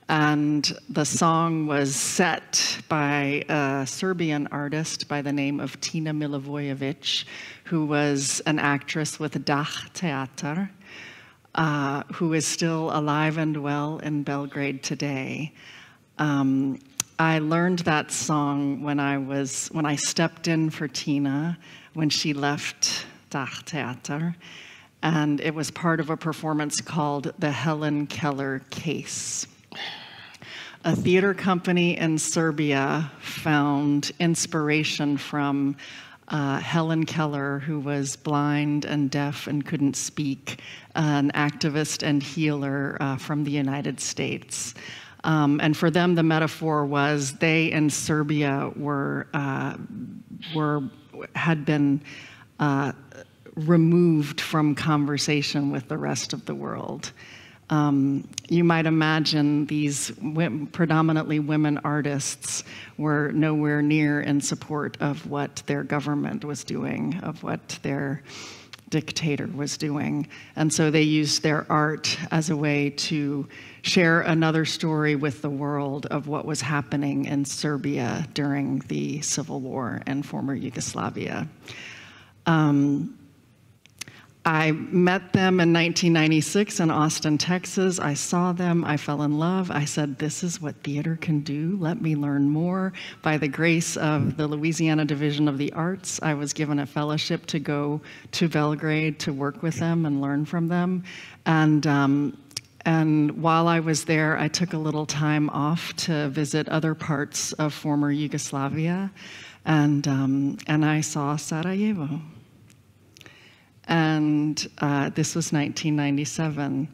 N: And the song was set by a Serbian artist by the name of Tina Milivojevic, who was an actress with Dah Teatar, who is still alive and well in Belgrade today. I learned that song when I stepped in for Tina when she left Dah Teatar, and it was part of a performance called The Helen Keller Case. A theater company in Serbia found inspiration from Helen Keller, who was blind and deaf and couldn't speak, an activist and healer from the United States. And for them, the metaphor was they in Serbia had been removed from conversation with the rest of the world. You might imagine these predominantly women artists were nowhere near in support of what their government was doing, of what their dictator was doing. And so they used their art as a way to share another story with the world of what was happening in Serbia during the civil war in former Yugoslavia. I met them in 1996 in Austin, Texas. I saw them, I fell in love. I said, this is what theater can do. Let me learn more. By the grace of the Louisiana Division of the Arts, I was given a fellowship to go to Belgrade to work with them and learn from them. And while I was there, I took a little time off to visit other parts of former Yugoslavia, and I saw Sarajevo. And this was 1997,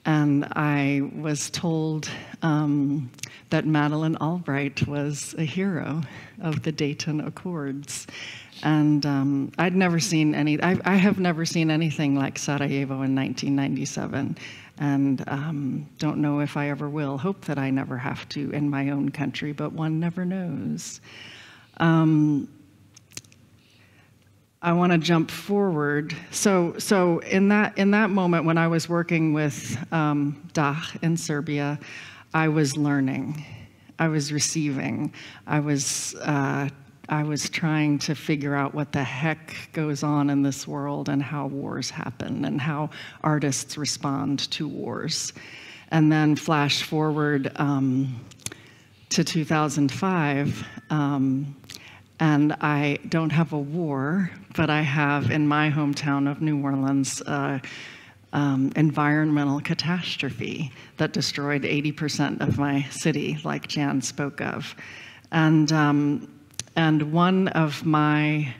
N: and I was told that Madeleine Albright was a hero of the Dayton Accords. And I'd never seen any, I have never seen anything like Sarajevo in 1997, and don't know if I ever will. Hope that I never have to in my own country, but one never knows. I want to jump forward. So in that moment when I was working with Dah in Serbia, I was learning, I was receiving, I was trying to figure out what the heck goes on in this world and how wars happen and how artists respond to wars. And then flash forward to 2005. And I don't have a war, but I have, in my hometown of New Orleans, environmental catastrophe that destroyed 80% of my city, like Jan spoke of. And one of my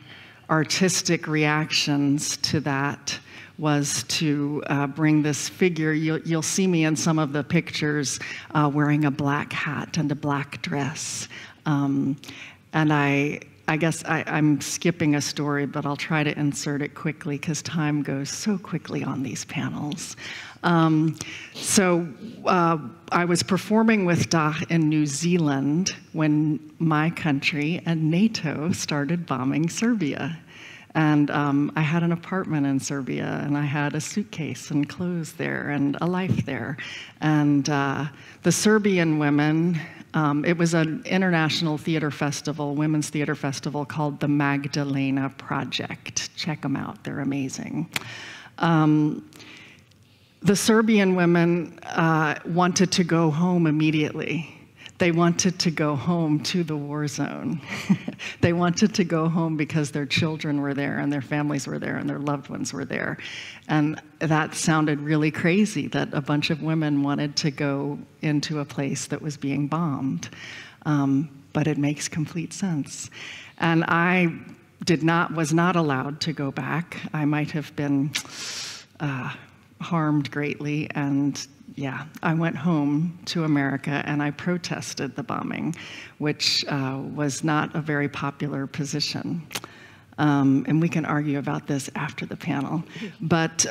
N: artistic reactions to that was to bring this figure. You'll see me in some of the pictures wearing a black hat and a black dress. And I guess I'm skipping a story, but I'll try to insert it quickly because time goes so quickly on these panels. So I was performing with DA in New Zealand when my country and NATO started bombing Serbia. And I had an apartment in Serbia, and I had a suitcase and clothes there and a life there. And the Serbian women, it was an international theater festival, women's theater festival called the Magdalena Project. Check them out, they're amazing. The Serbian women wanted to go home immediately. They wanted to go home to the war zone. They wanted to go home because their children were there and their families were there and their loved ones were there. And that sounded really crazy, that a bunch of women wanted to go into a place that was being bombed. But it makes complete sense. And I was not allowed to go back. I might have been harmed greatly, and yeah, I went home to America and I protested the bombing, which was not a very popular position. And we can argue about this after the panel. But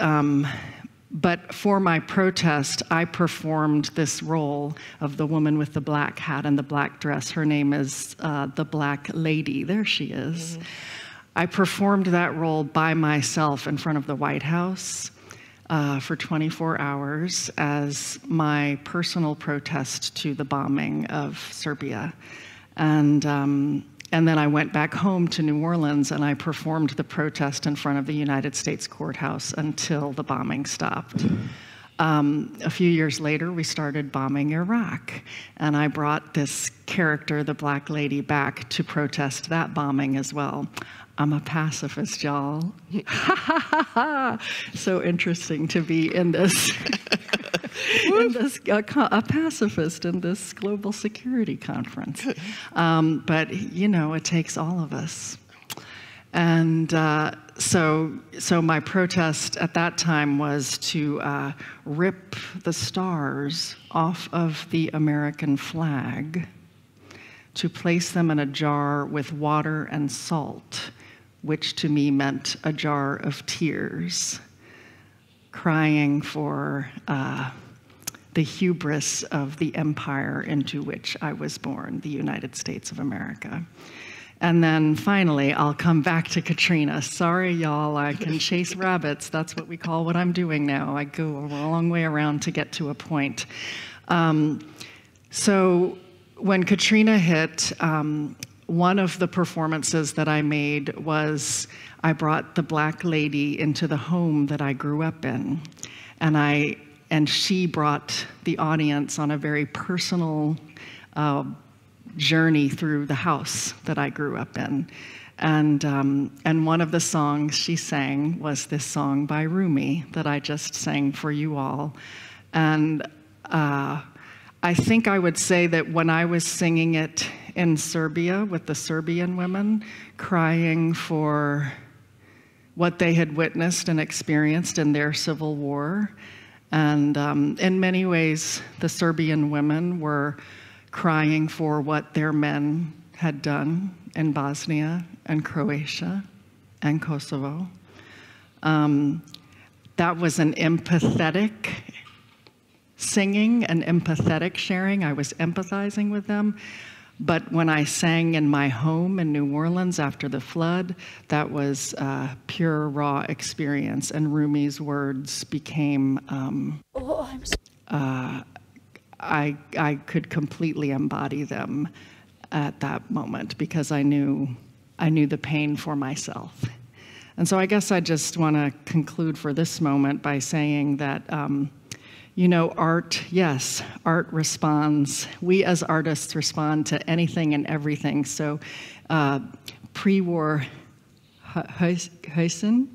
N: for my protest, I performed this role of the woman with the black hat and the black dress. Her name is the Black Lady. There she is. Mm-hmm. I performed that role by myself in front of the White House for 24 hours as my personal protest to the bombing of Serbia. And then I went back home to New Orleans and I performed the protest in front of the United States courthouse until the bombing stopped. A few years later, we started bombing Iraq, and I brought this character, the Black Lady, back to protest that bombing as well. I'm a pacifist, y'all. So interesting to be in this, a pacifist in this global security conference. But, you know, it takes all of us. And so my protest at that time was to rip the stars off of the American flag, to place them in a jar with water and salt, which to me meant a jar of tears, crying for the hubris of the empire into which I was born, the United States of America. And then finally, I'll come back to Katrina. Sorry, y'all, I can chase rabbits. That's what we call what I'm doing now. I go a long way around to get to a point. So when Katrina hit, one of the performances that I made was I brought the Black Lady into the home that I grew up in. And she brought the audience on a very personal journey through the house that I grew up in. And one of the songs she sang was this song by Rumi that I just sang for you all. And I think I would say that when I was singing it in Serbia with the Serbian women, crying for what they had witnessed and experienced in their civil war, and in many ways, the Serbian women were crying for what their men had done in Bosnia and Croatia and Kosovo. That was an empathetic singing, an empathetic sharing. I was empathizing with them. But when I sang in my home in New Orleans after the flood, that was pure, raw experience. And Rumi's words became, I could completely embody them at that moment because I knew the pain for myself. And so I guess I just want to conclude for this moment by saying that, you know, art, yes, art responds. We as artists respond to anything and everything. So pre-war, Hüseyin,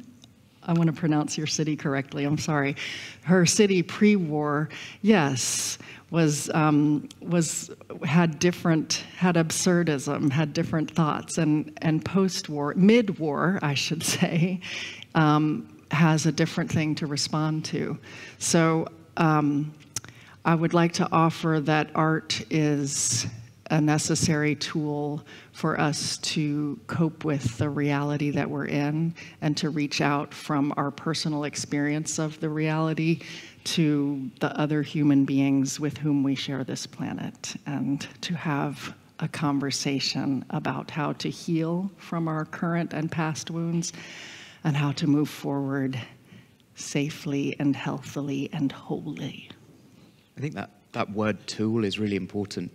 N: I want to pronounce your city correctly, I'm sorry. Her city pre-war, yes, had absurdism, had different thoughts, and post-war, mid-war, I should say, has a different thing to respond to. So I would like to offer that art is a necessary tool for us to cope with the reality that we're in and to reach out from our personal experience of the reality to the other human beings with whom we share this planet, and to have a conversation about how to heal from our current and past wounds and how to move forward safely and healthily and wholly.
M: I think that word tool is really important,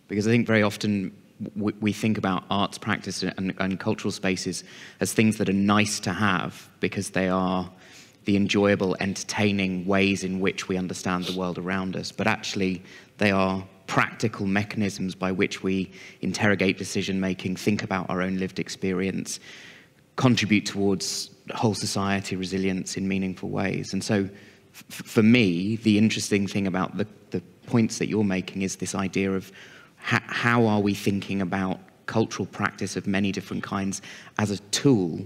M: because I think very often we think about arts practice and cultural spaces as things that are nice to have because they are the enjoyable, entertaining ways in which we understand the world around us. But actually, they are practical mechanisms by which we interrogate decision-making, think about our own lived experience, contribute towards whole society resilience in meaningful ways. And so, for me, the interesting thing about the points that you're making is this idea of how are we thinking about cultural practice of many different kinds as a tool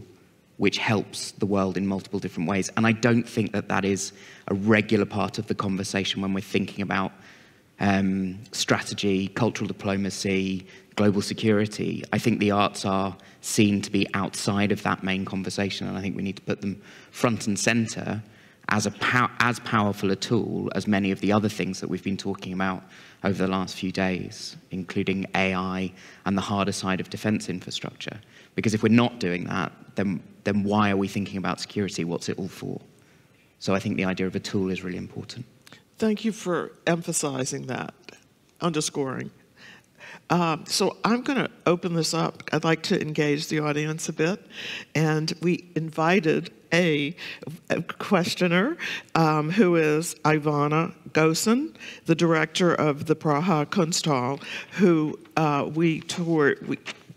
M: which helps the world in multiple different ways. And I don't think that that is a regular part of the conversation when we're thinking about strategy, cultural diplomacy, global security. I think the arts are seen to be outside of that main conversation, and I think we need to put them front and center as as powerful a tool as many of the other things that we've been talking about over the last few days, including AI and the harder side of defense infrastructure. Because if we're not doing that, then why are we thinking about security? What's it all for? So I think the idea of a tool is really important.
K: Thank you for emphasizing that, underscoring. So I'm going to open this up. I'd like to engage the audience a bit. And we invited a questioner who is Ivana Gosen, the director of the Praha Kunsthal, who we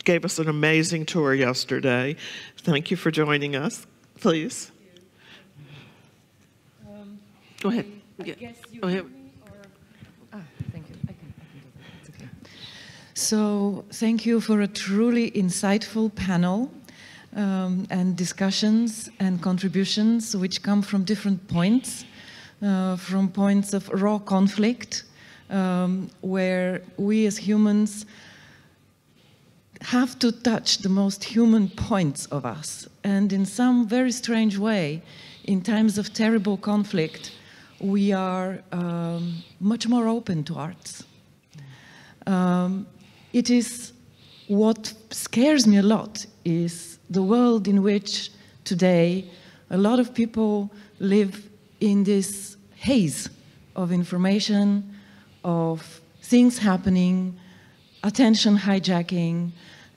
K: gave us an amazing tour yesterday. Thank you for joining us. Please.
J: Go ahead.
O: I guess you
J: Go ahead.
O: hear me, or... thank you. I can do that. It's okay. So thank you for a truly insightful panel and discussions and contributions which come from different points, from points of raw conflict, where we as humans have to touch the most human points of us. And in some very strange way, in times of terrible conflict, we are much more open to arts. It is what scares me a lot is the world in which today a lot of people live in this haze of information, of things happening, attention hijacking,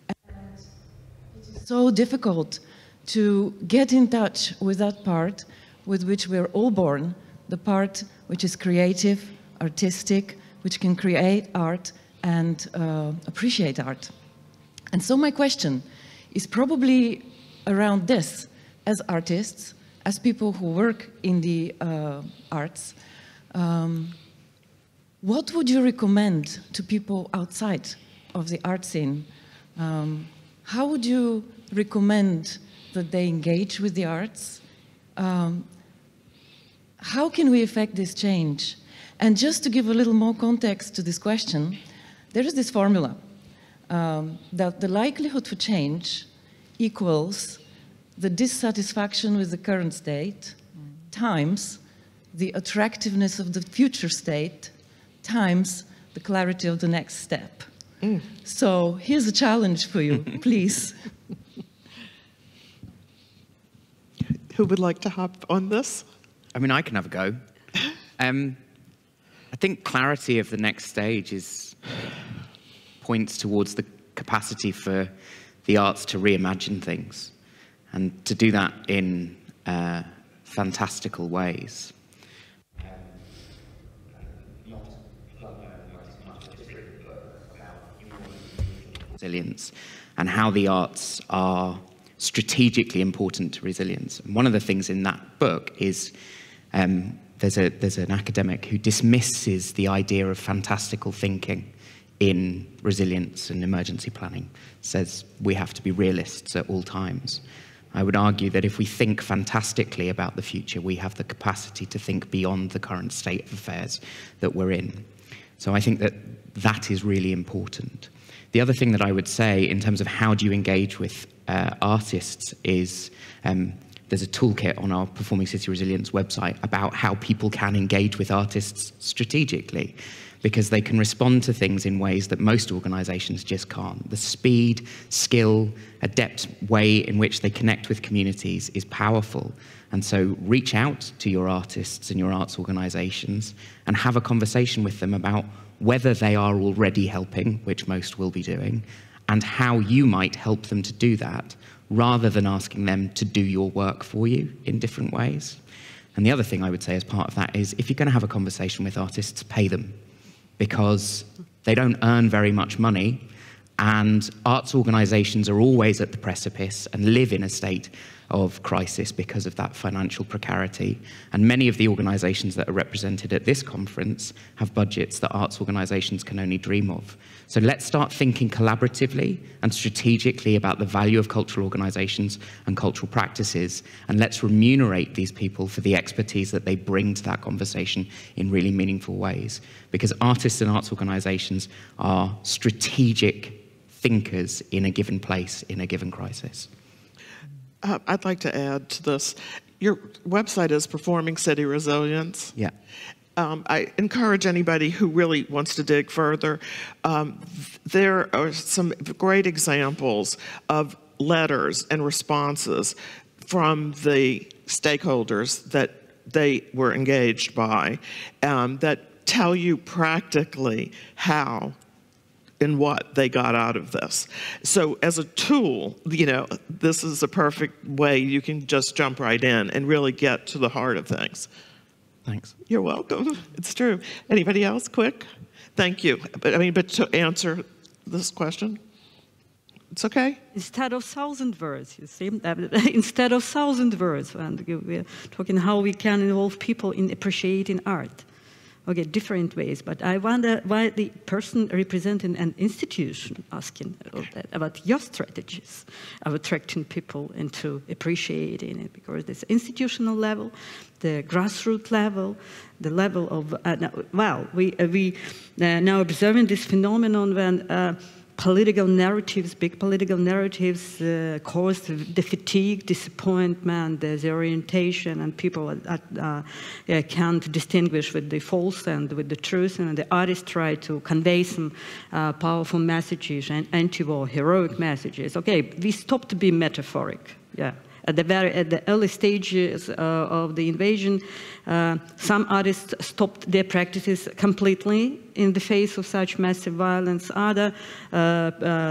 O: and it is so difficult to get in touch with that part with which we're all born, the part which is creative, artistic, which can create art and appreciate art. And so my question is probably around this. As artists, as people who work in the arts, what would you recommend to people outside of the art scene? How would you recommend that they engage with the arts? How can we effect this change? And just to give a little more context to this question, there is this formula that the likelihood for change equals the dissatisfaction with the current state times the attractiveness of the future state times the clarity of the next step. So here's a challenge for you, please.
K: Who would like to hop on this?
M: I mean, I can have a go. I think clarity of the next stage points towards the capacity for the arts to reimagine things and to do that in fantastical ways. Resilience and how the arts are strategically important to resilience. And one of the things in that book is there's an academic who dismisses the idea of fantastical thinking in resilience and emergency planning, says we have to be realists at all times. I would argue that if we think fantastically about the future, we have the capacity to think beyond the current state of affairs that we're in. So I think that that is really important. The other thing that I would say in terms of how do you engage with artists is there's a toolkit on our Performing City Resilience website about how people can engage with artists strategically, because they can respond to things in ways that most organizations just can't. The speed, skill, adept way in which they connect with communities is powerful. And so reach out to your artists and your arts organizations and have a conversation with them about whether they are already helping, which most will be doing, and how you might help them to do that, rather than asking them to do your work for you in different ways. And the other thing I would say as part of that is, if you're going to have a conversation with artists, pay them, because they don't earn very much money, and arts organizations are always at the precipice and live in a state of crisis because of that financial precarity. And many of the organizations that are represented at this conference have budgets that arts organizations can only dream of. So let's start thinking collaboratively and strategically about the value of cultural organizations and cultural practices, and let's remunerate these people for the expertise that they bring to that conversation in really meaningful ways. Because artists and arts organizations are strategic thinkers in a given place, in a given crisis.
K: I'd like to add to this. Your website is Performing City Resilience.
M: Yeah.
K: I encourage anybody who really wants to dig further. There are some great examples of letters and responses from the stakeholders that they were engaged by that tell you practically how and what they got out of this. So as a tool, you know, this is a perfect way you can just jump right in and really get to the heart of things.
M: Thanks.
K: You're welcome. It's true. Anybody else? Quick? Thank you. But to answer this question, it's okay.
L: Instead of 1,000 words, you see, instead of 1,000 words, and we're talking how we can involve people in appreciating art. Okay, different ways, but I wonder why the person representing an institution asking about your strategies of attracting people into appreciating it, because this institutional level, the grassroots level, the level of, we now observing this phenomenon when political narratives, big political narratives cause the fatigue, disappointment, disorientation, and people can't distinguish with the false and with the truth, and the artists try to convey some powerful messages and anti-war heroic messages. Okay, we stopped to be metaphoric, yeah. At the early stages of the invasion, some artists stopped their practices completely in the face of such massive violence. Others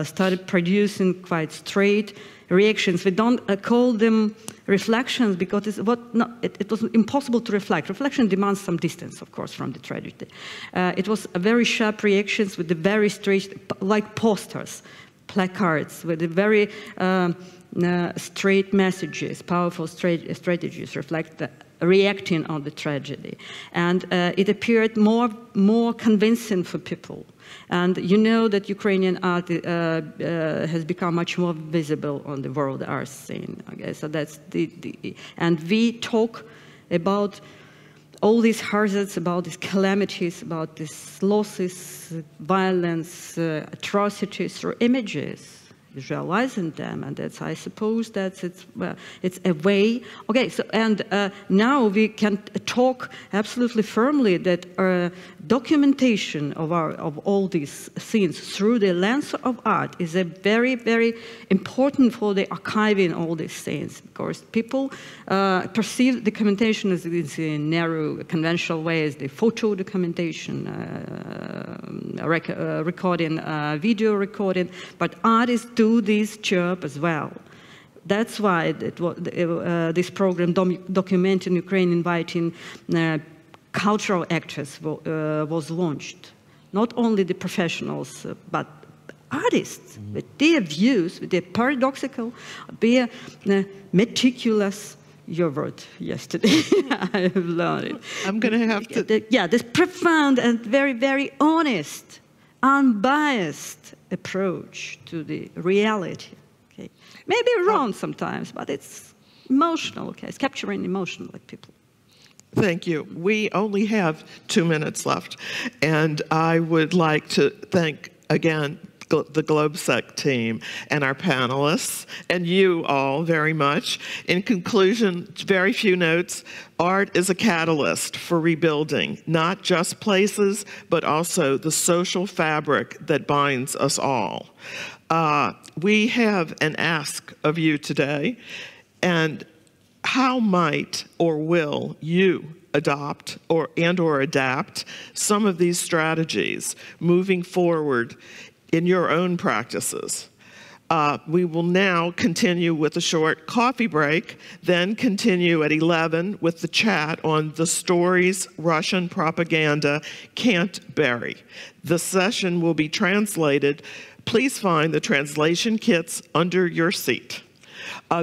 L: started producing quite straight reactions. We don't call them reflections because it was impossible to reflect. Reflection demands some distance, of course, from the tragedy. It was a very sharp reactions with the very straight, like posters, placards, with the very straight messages, powerful strategies reflect reacting on the tragedy. And it appeared more convincing for people. And you know that Ukrainian art has become much more visible on the world art scene. Okay, so that's and we talk about all these hazards, about these calamities, about these losses, violence, atrocities through images, visualizing them, and that's, I suppose, that's it's a way. Okay, so and now we can talk absolutely firmly that documentation of all these scenes through the lens of art is a very, very important for the archiving all these scenes, because people perceive documentation as in narrow, conventional ways, the photo documentation, recording, video recording, but artists do this job as well. That's why this program, Documenting Ukraine, inviting cultural actors was launched. Not only the professionals, but artists with their views, with their paradoxical, their meticulous. Your word yesterday, I have learned it.
K: I'm going to have to.
L: Yeah, this profound and very, very honest, unbiased approach to the reality. Okay. Maybe wrong sometimes, but it's emotional, okay? It's capturing emotionally people.
K: Thank you. We only have 2 minutes left, and I would like to thank, again, the GLOBSEC team and our panelists, and you all very much. In conclusion, very few notes. Art is a catalyst for rebuilding, not just places, but also the social fabric that binds us all. We have an ask of you today, and how might or will you adopt or adapt some of these strategies moving forward in your own practices? We will now continue with a short coffee break, then continue at 11 with the chat on the stories Russian propaganda can't bury. The session will be translated. Please find the translation kits under your seat.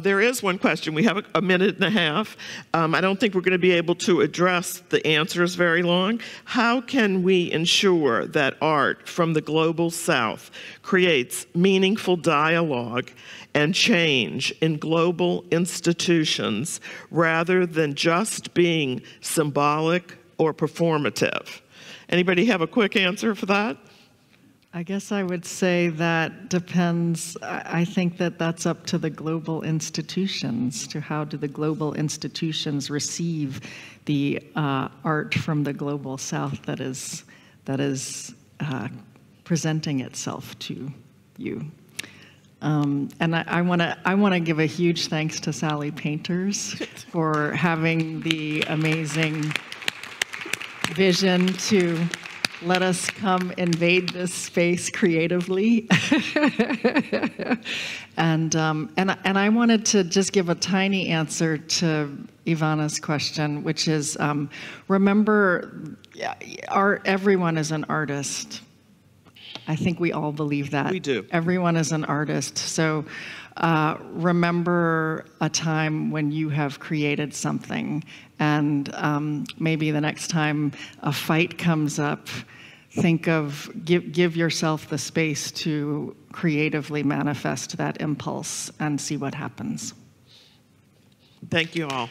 K: There is one question. We have a minute and a half. I don't think we're going to be able to address the answers very long. How can we ensure that art from the global south creates meaningful dialogue and change in global institutions rather than just being symbolic or performative? Anybody have a quick answer for that?
N: I guess I would say that depends. I think that that's up to the global institutions, to how do the global institutions receive the art from the global south that is presenting itself to you. And I want to give a huge thanks to Sally Painters for having the amazing vision to let us come invade this space creatively. and I wanted to just give a tiny answer to Ivana's question, which is, remember, everyone is an artist. I think we all believe that.
K: We do.
N: Everyone is an artist. So remember a time when you have created something, and maybe the next time a fight comes up, think of, give yourself the space to creatively manifest that impulse and see what happens.
K: Thank you all.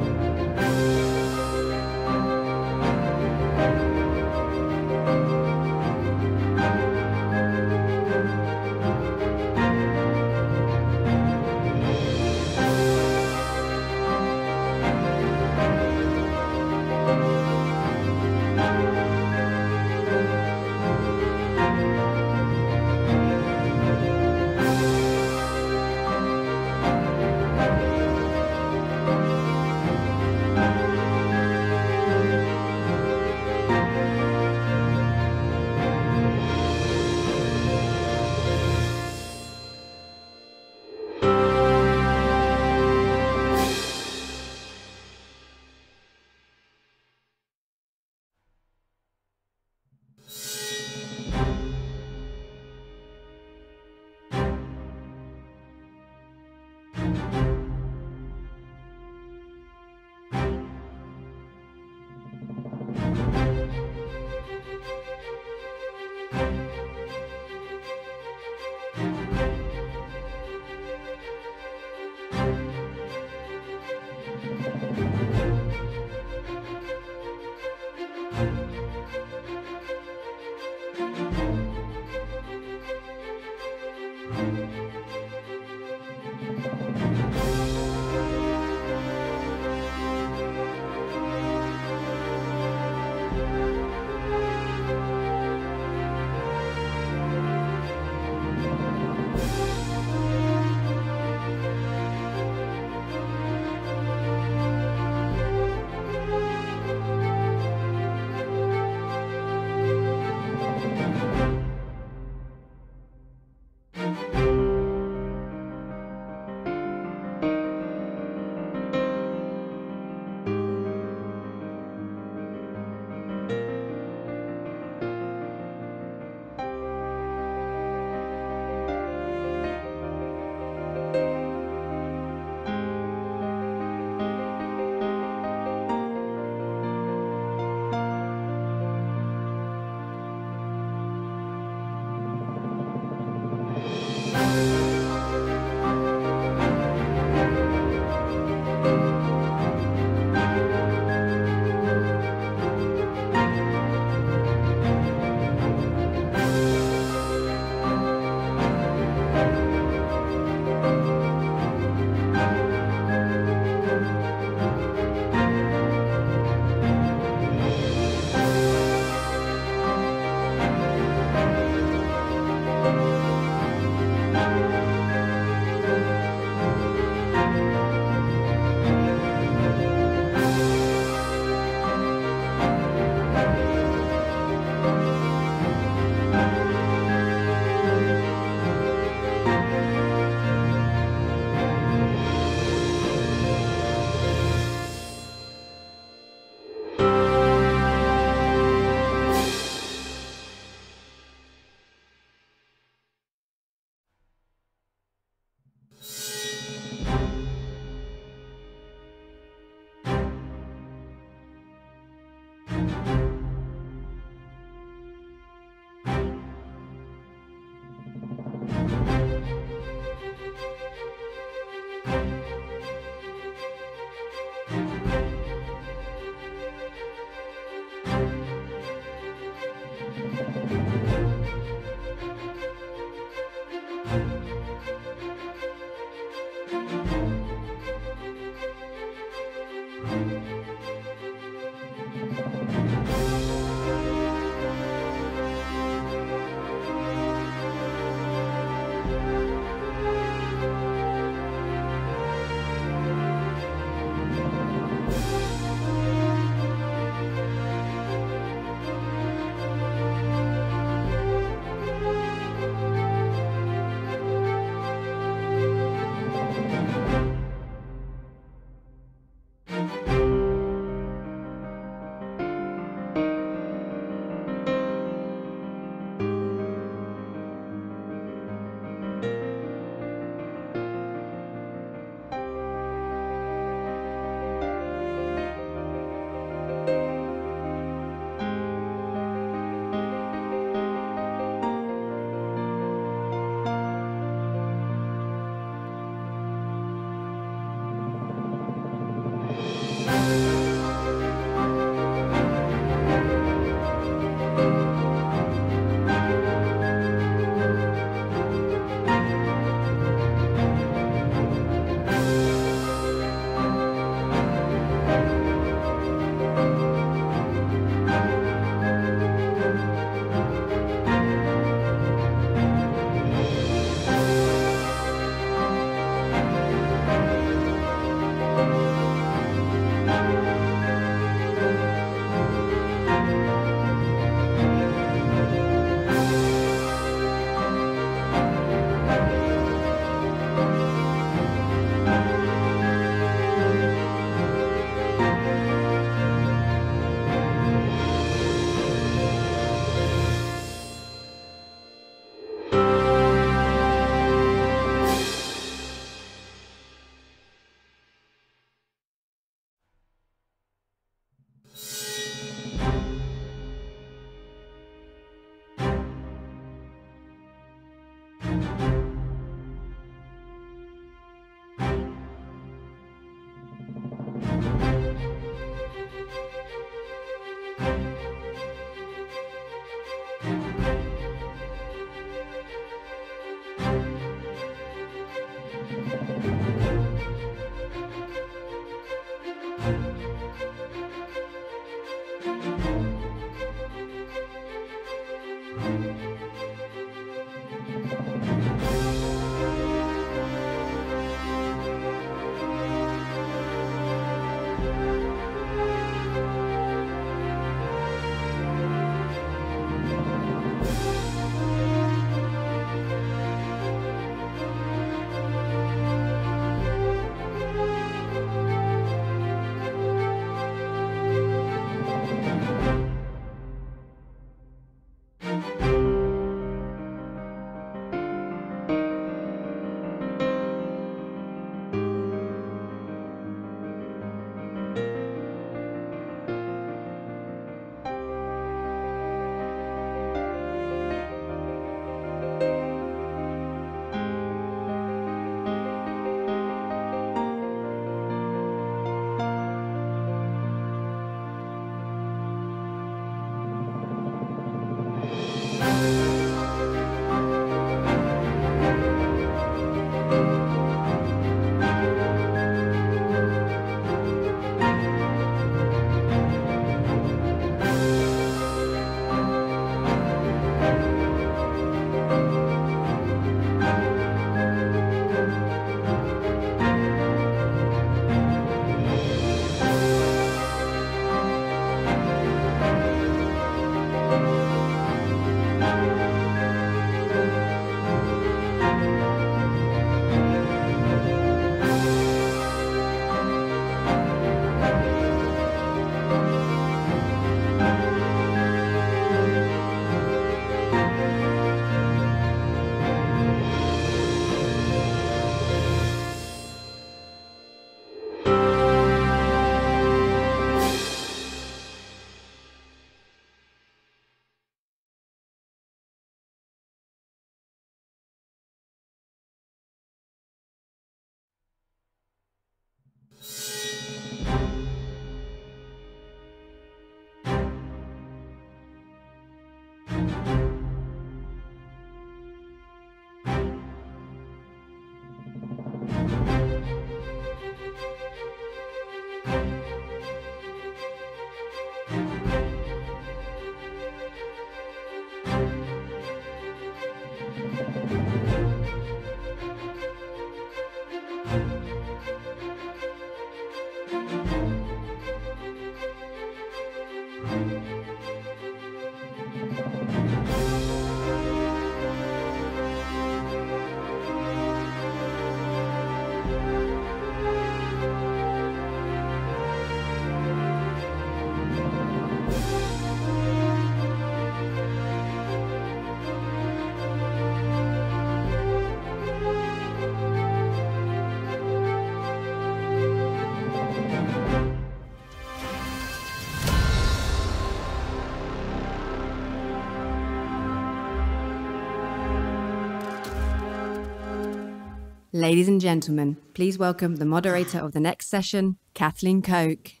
P: Ladies and gentlemen, please welcome the moderator of the next session, Kathleen Koch.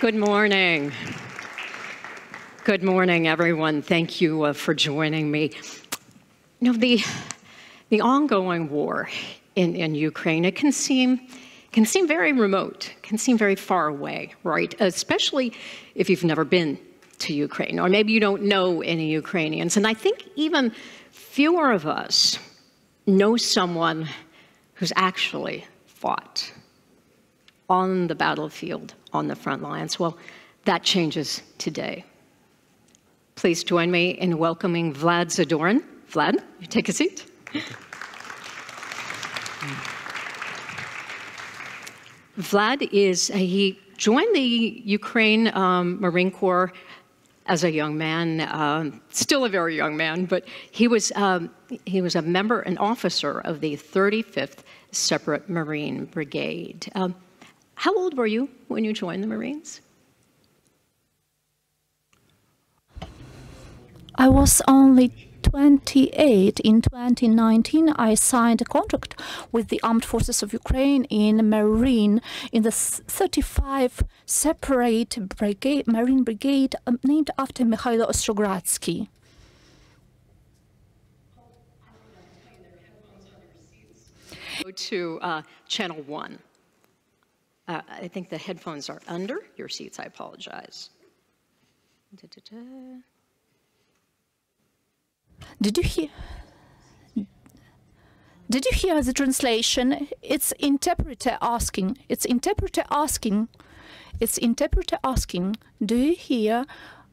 Q: Good morning. Good morning, everyone. Thank you for joining me. You know, the ongoing war in Ukraine, it can seem very remote, can seem very far away, right? Especially if you've never been to Ukraine, or maybe you don't know any Ukrainians. And I think even fewer of us know someone who's actually fought on the battlefield, on the front lines. Well, that changes today. Please join me in welcoming Vlad Zadorin. Vlad, you take a seat. Vlad he joined the Ukraine Marine Corps as a young man, still a very young man, but he was a member, an officer of the 35th Separate Marine Brigade. How old were you when you joined the Marines?
R: I was only 28, in 2019, I signed a contract with the Armed Forces of Ukraine in Marine, in the 35 separate Marine Brigade named after Mikhailo Ostrogradsky.
Q: Go to channel 1. I think the headphones are under your seats. I apologize.
R: Did you hear? Did you hear the translation? It's interpreter asking. It's interpreter asking. It's interpreter asking. Do you hear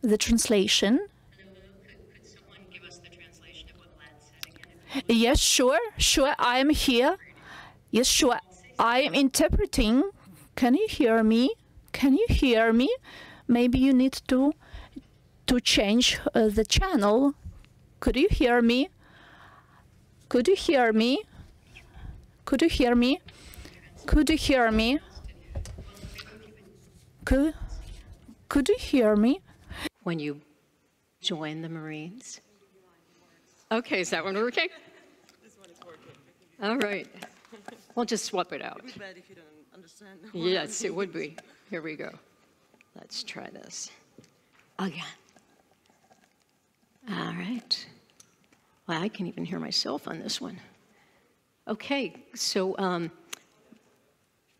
R: the translation?
Q: Could someone give us the translation of what Vlad said again?
R: Yes, sure, sure. I am here. Yes, sure. I am interpreting. Can you hear me? Can you hear me? Maybe you need to change the channel. Could you hear me? Could you hear me? Could you hear me? Could you hear me? Could you hear me?
Q: When you join the Marines. Okay, is that one working?
S: This one is working.
Q: All right. We'll just swap it out.
S: It would be bad if you don't understand.
Q: Yes, it would be. Here we go. Let's try this again. All right. Well, I can even hear myself on this one. Okay, so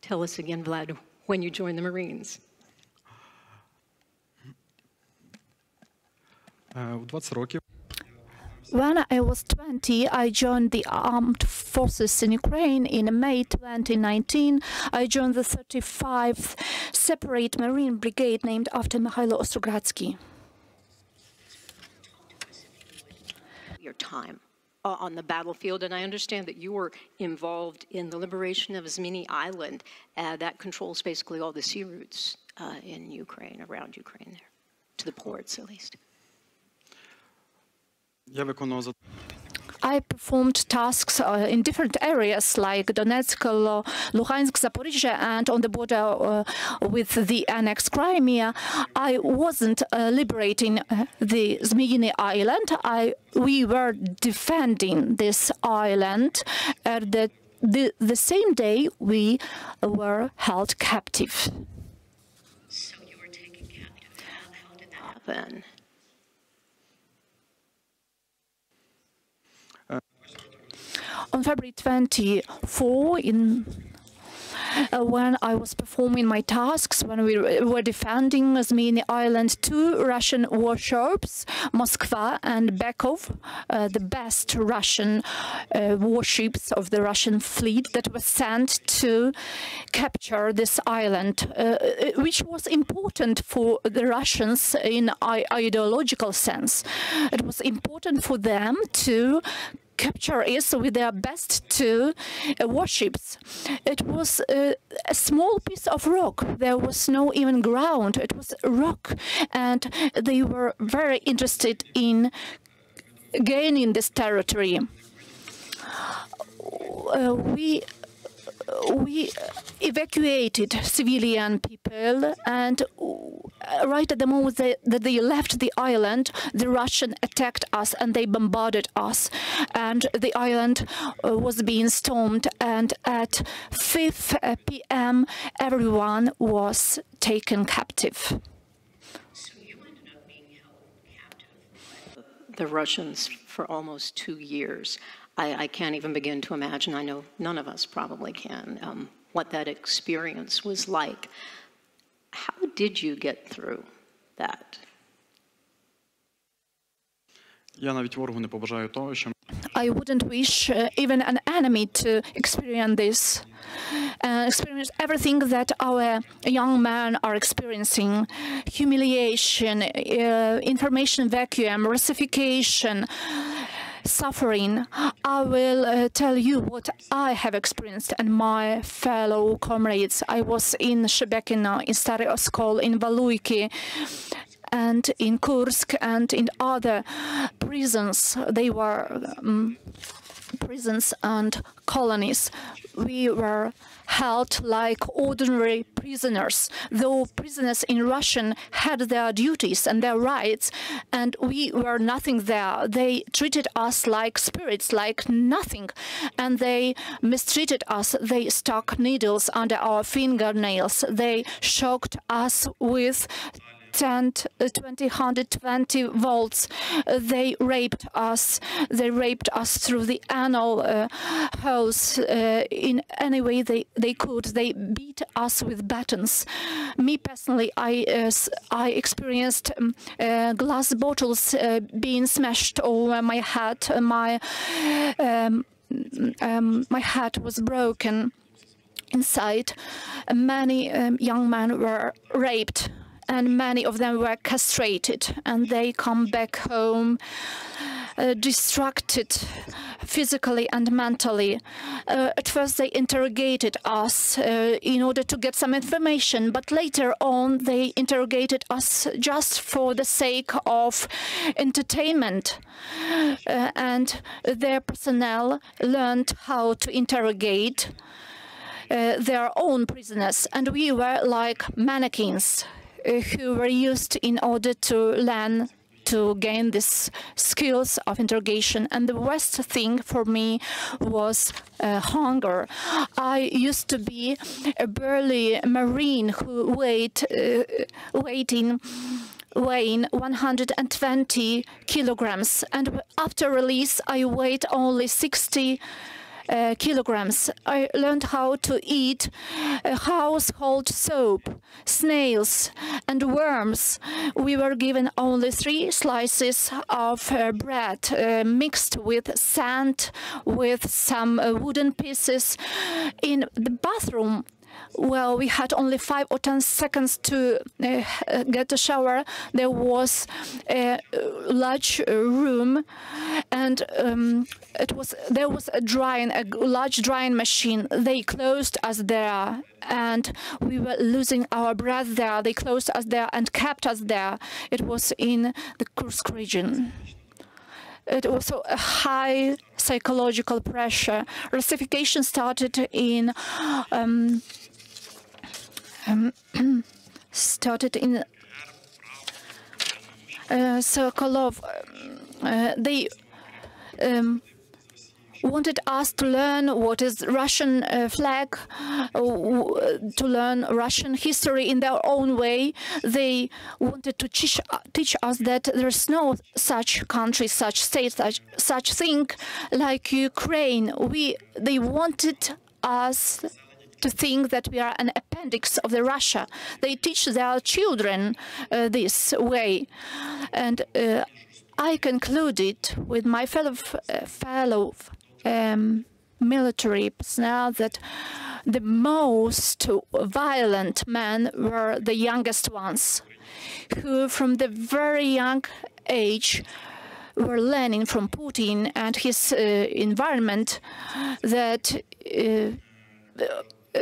Q: tell us again, Vlad, when you joined the Marines.
R: When I was 20, I joined the armed forces in Ukraine. In May 2019, I joined the 35th Separate Marine Brigade named after Mikhailo Ostrogradsky.
Q: Your time on the battlefield, and I understand that you were involved in the liberation of Zmini Island that controls basically all the sea routes in Ukraine, around Ukraine there, to the ports at least.
R: I performed tasks in different areas like Donetsk, Luhansk, Zaporizhzhia, and on the border with the annexed Crimea. I wasn't liberating the Zmyiny Island. We were defending this island. At the same day, we were held captive.
Q: So you were taken captive. How did that happen?
R: On February 24, when I was performing my tasks, when we were defending Zmyiny Island, 2 Russian warships, Moskva and Bekov, the best Russian warships of the Russian fleet that were sent to capture this island, which was important for the Russians in ideological sense. It was important for them to capture it with their best 2 warships. It was a small piece of rock. There was no even ground. It was rock, and they were very interested in gaining this territory. We evacuated civilian people, and right at the moment that they left the island, the Russians attacked us and they bombarded us, and the island was being stormed, and at 5 p.m. everyone was taken captive.
Q: So you ended up being held captive by the Russians for almost 2 years. I can't even begin to imagine, I know none of us probably can, what that experience was like. How did you get through that?
R: I wouldn't wish even an enemy to experience this, experience everything that our young men are experiencing: humiliation, information vacuum, Russification, suffering. I will tell you what I have experienced and my fellow comrades. I was in Shebekino, in Stary Oskol, in Valuyki, and in Kursk, and in other prisons. They were prisons and colonies. We were held like ordinary prisoners, though prisoners in Russia had their duties and their rights, and we were nothing there. They treated us like spirits, like nothing, and they mistreated us. They stuck needles under our fingernails. They shocked us with 120 volts. They raped us. They raped us through the anal holes in any way they could. They beat us with batons. Me personally, I experienced glass bottles being smashed over my head. My head was broken inside. Many young men were raped, and many of them were castrated, and they come back home distracted physically and mentally. At first they interrogated us in order to get some information, but later on they interrogated us just for the sake of entertainment. And their personnel learned how to interrogate their own prisoners, and we were like mannequins who were used in order to learn to gain these skills of interrogation. And the worst thing for me was hunger. I used to be a burly marine who weighing 120 kilograms, and after release I weighed only 60 kilograms. I learned how to eat household soap, snails and worms. We were given only 3 slices of bread mixed with sand, with some wooden pieces. In the bathroom, well, we had only 5 or 10 seconds to get a shower. There was a large room, and there was a large drying machine. They closed us there, and we were losing our breath there. They closed us there and kept us there. It was in the Kursk region. It was also a high psychological pressure. Russification started in Sokolov. They wanted us to learn what is Russian flag, to learn Russian history in their own way. They wanted to teach us that there's no such country, such state, such thing like Ukraine. They wanted us to think that we are an appendix of the Russia. They teach their children this way. And I concluded with my fellow military personnel that the most violent men were the youngest ones, who from the very young age were learning from Putin and his environment that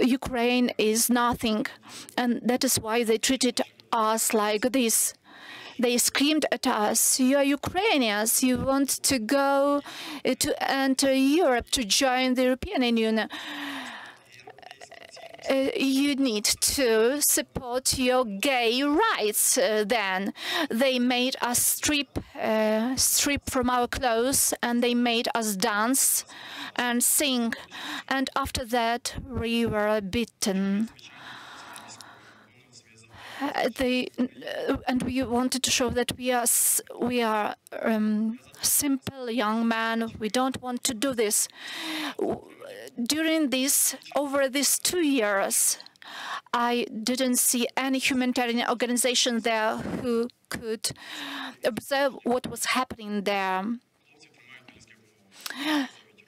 R: Ukraine is nothing, and that is why they treated us like this. They screamed at us, "You are Ukrainians, you want to go to enter Europe, to join the European Union. You need to support your gay rights." Then they made us strip from our clothes, and they made us dance and sing, and after that we were beaten. And we wanted to show that we are simple young men. We don't want to do this. Over these 2 years, I didn't see any humanitarian organization there who could observe what was happening there.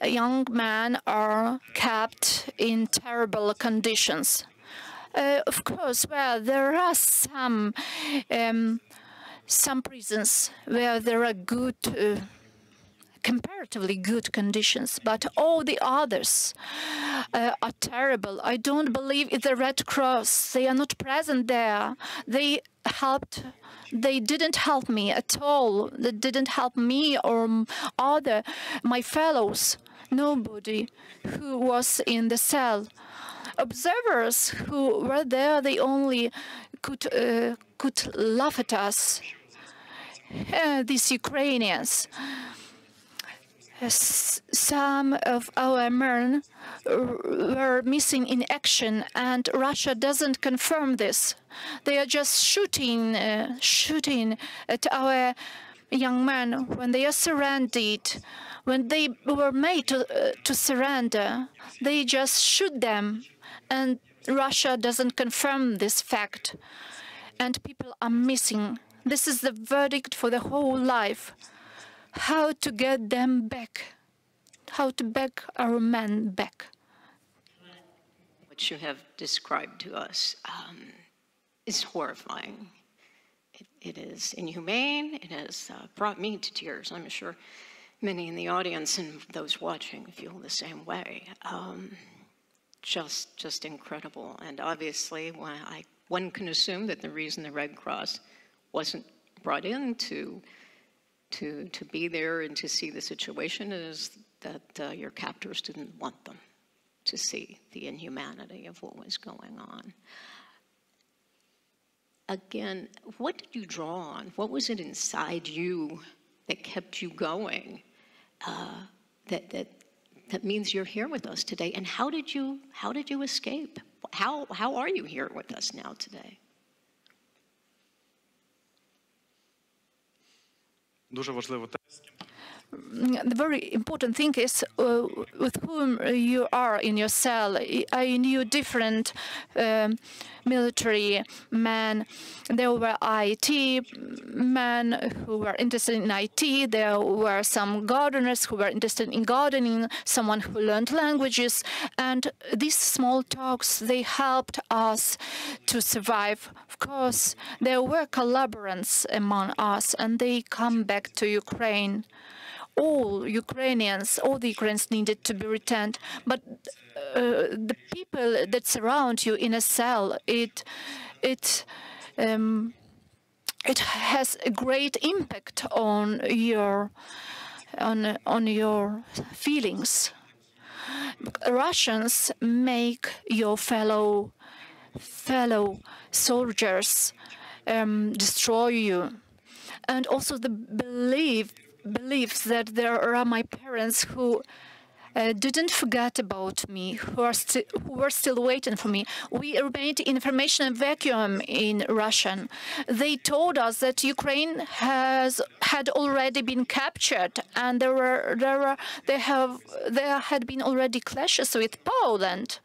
R: Young men are kept in terrible conditions. Of course, well, there are some prisons where there are good, comparatively good conditions, but all the others are terrible. I don't believe in the Red Cross. They are not present there. They didn't help me at all. They didn't help me or my fellows. nobody who was in the cell. Observers who were there, they only could laugh at us, these Ukrainians. Some of our men were missing in action, and Russia doesn't confirm this. They are just shooting at our young men when they are surrendered. When they were made to surrender, they just shoot them, and Russia doesn't confirm this fact. And people are missing. This is the verdict for the whole life. How to get them back, how to beg our men back.
Q: What you have described to us is horrifying. It is inhumane. It has brought me to tears. I'm sure many in the audience and those watching feel the same way. Just incredible. And obviously, one can assume that the reason the Red Cross wasn't brought in to be there and to see the situation is that your captors didn't want them to see the inhumanity of what was going on. Again, what did you draw on? What was it inside you that kept you going? That means you're here with us today. And how did you escape? How are you here with us now today?
R: The very important thing is with whom you are in your cell. I knew different military men. There were IT men who were interested in IT. There were some gardeners who were interested in gardening, someone who learned languages. And these small talks, they helped us to survive. Of course, there were collaborators among us, and they come back to Ukraine. All the Ukrainians needed to be returned. But the people that surround you in a cell, it has a great impact on your feelings. Russians make your fellow soldiers destroy you, and also the beliefs that there are my parents who didn't forget about me, who were still waiting for me. We remained in information vacuum in Russian. They told us that Ukraine had already been captured, and there had been already clashes with Poland.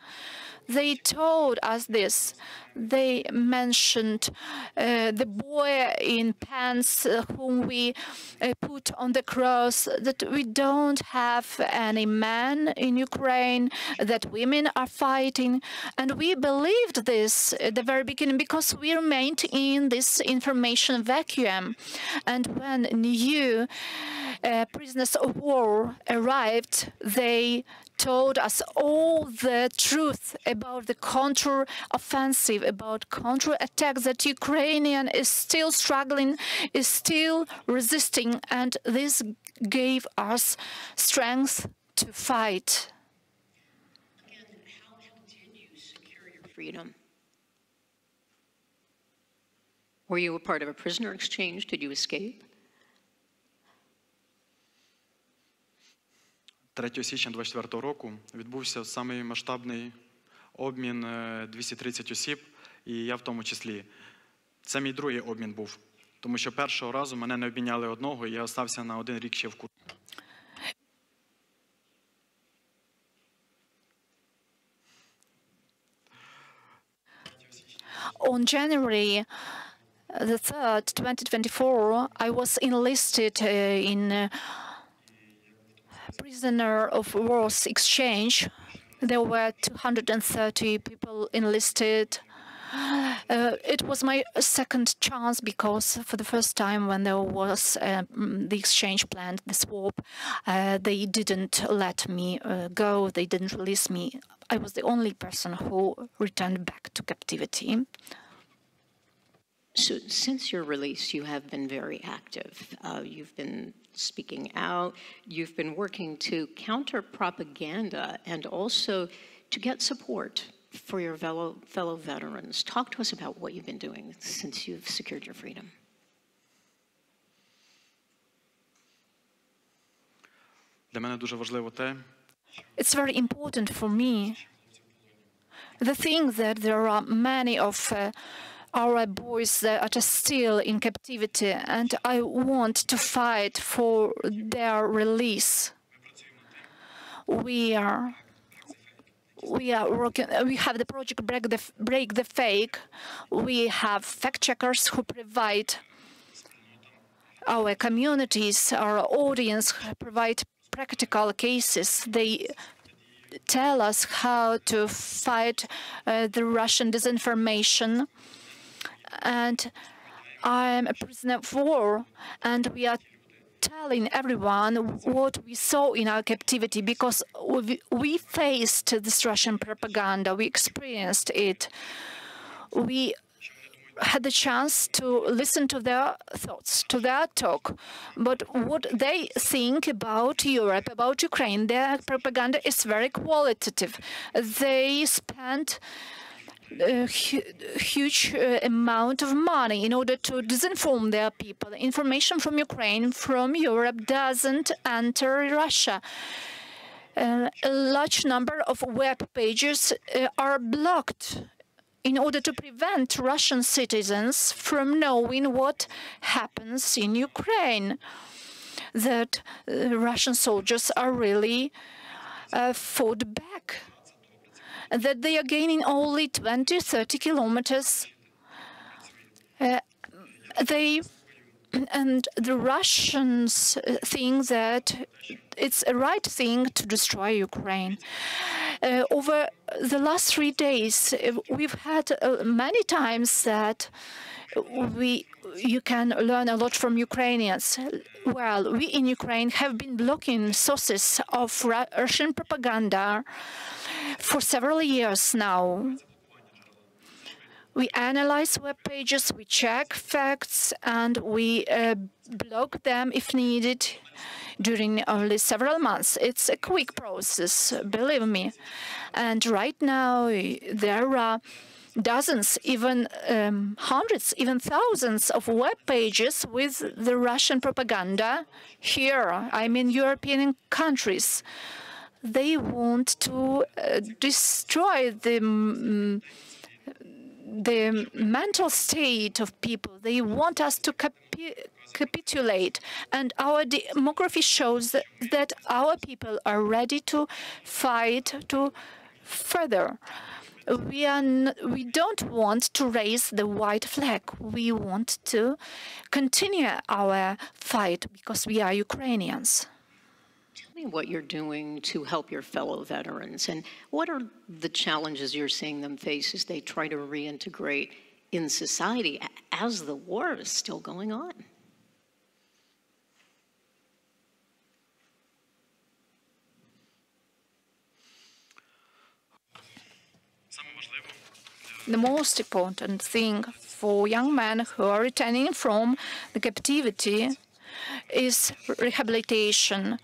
R: They told us this. They mentioned the boy in pants whom we put on the cross, that we don't have any men in Ukraine, that women are fighting. And we believed this at the very beginning because we remained in this information vacuum. And when new prisoners of war arrived, they told us all the truth about the counter-offensive, about counter-attacks, that Ukrainian is still struggling, is still resisting, and this gave us strength to fight.
Q: Again, how did you secure your freedom? Were you a part of a prisoner exchange? Did you escape?
T: 3 січня 2024 року відбувся самий масштабний обмін 230 осіб, і я в тому числі. Це мій другий обмін був, тому що першого разу мене не обміняли одного, і я залишився на 1 рік ще в Курску.
R: On January the 3rd, 2024, I was enlisted in prisoner of war's exchange. There were 230 people enlisted. It was my second chance because for the first time when there was the exchange plan, the swap, they didn't let me go, they didn't release me. I was the only person who returned back to captivity.
Q: So since your release, you have been very active. You've been speaking out. You've been working to counter propaganda and also to get support for your fellow veterans. Talk to us about what you've been doing since you've secured your freedom.
T: Для мене дуже важливо те.
R: It's very important for me. The thing that there are many of our boys that are still in captivity, and I want to fight for their release. We are working. We have the project Break the Fake. We have fact checkers who provide our communities, our audience, provide practical cases. They tell us how to fight the Russian disinformation. And I'm a prisoner of war, and we are telling everyone what we saw in our captivity, because we faced this Russian propaganda, we experienced it. We had the chance to listen to their thoughts, to their talk. But what they think about Europe, about Ukraine, their propaganda is very qualitative. They spent a huge amount of money in order to disinform their people. Information from Ukraine, from Europe, doesn't enter Russia. A large number of web pages are blocked in order to prevent Russian citizens from knowing what happens in Ukraine, that Russian soldiers are really fought back, that they are gaining only 20-30 kilometers. And the Russians think that it's a right thing to destroy Ukraine. Over the last 3 days, we've had many times that you can learn a lot from Ukrainians. Well, we in Ukraine have been blocking sources of Russian propaganda for several years now. We analyze web pages, we check facts, and we block them if needed during only several months. It's a quick process, believe me. And right now, there are dozens, even hundreds, even thousands of web pages with the Russian propaganda here, I mean European countries. They want to destroy the mental state of people. They want us to capitulate. And our demography shows that our people are ready to fight to further. We don't want to raise the white flag. We want to continue our fight because we are Ukrainians.
Q: Tell me what you're doing to help your fellow veterans, and what are the challenges you're seeing them face as they try to reintegrate in society as the war is still going on?
R: The most important thing for young men who are returning from the captivity is rehabilitation,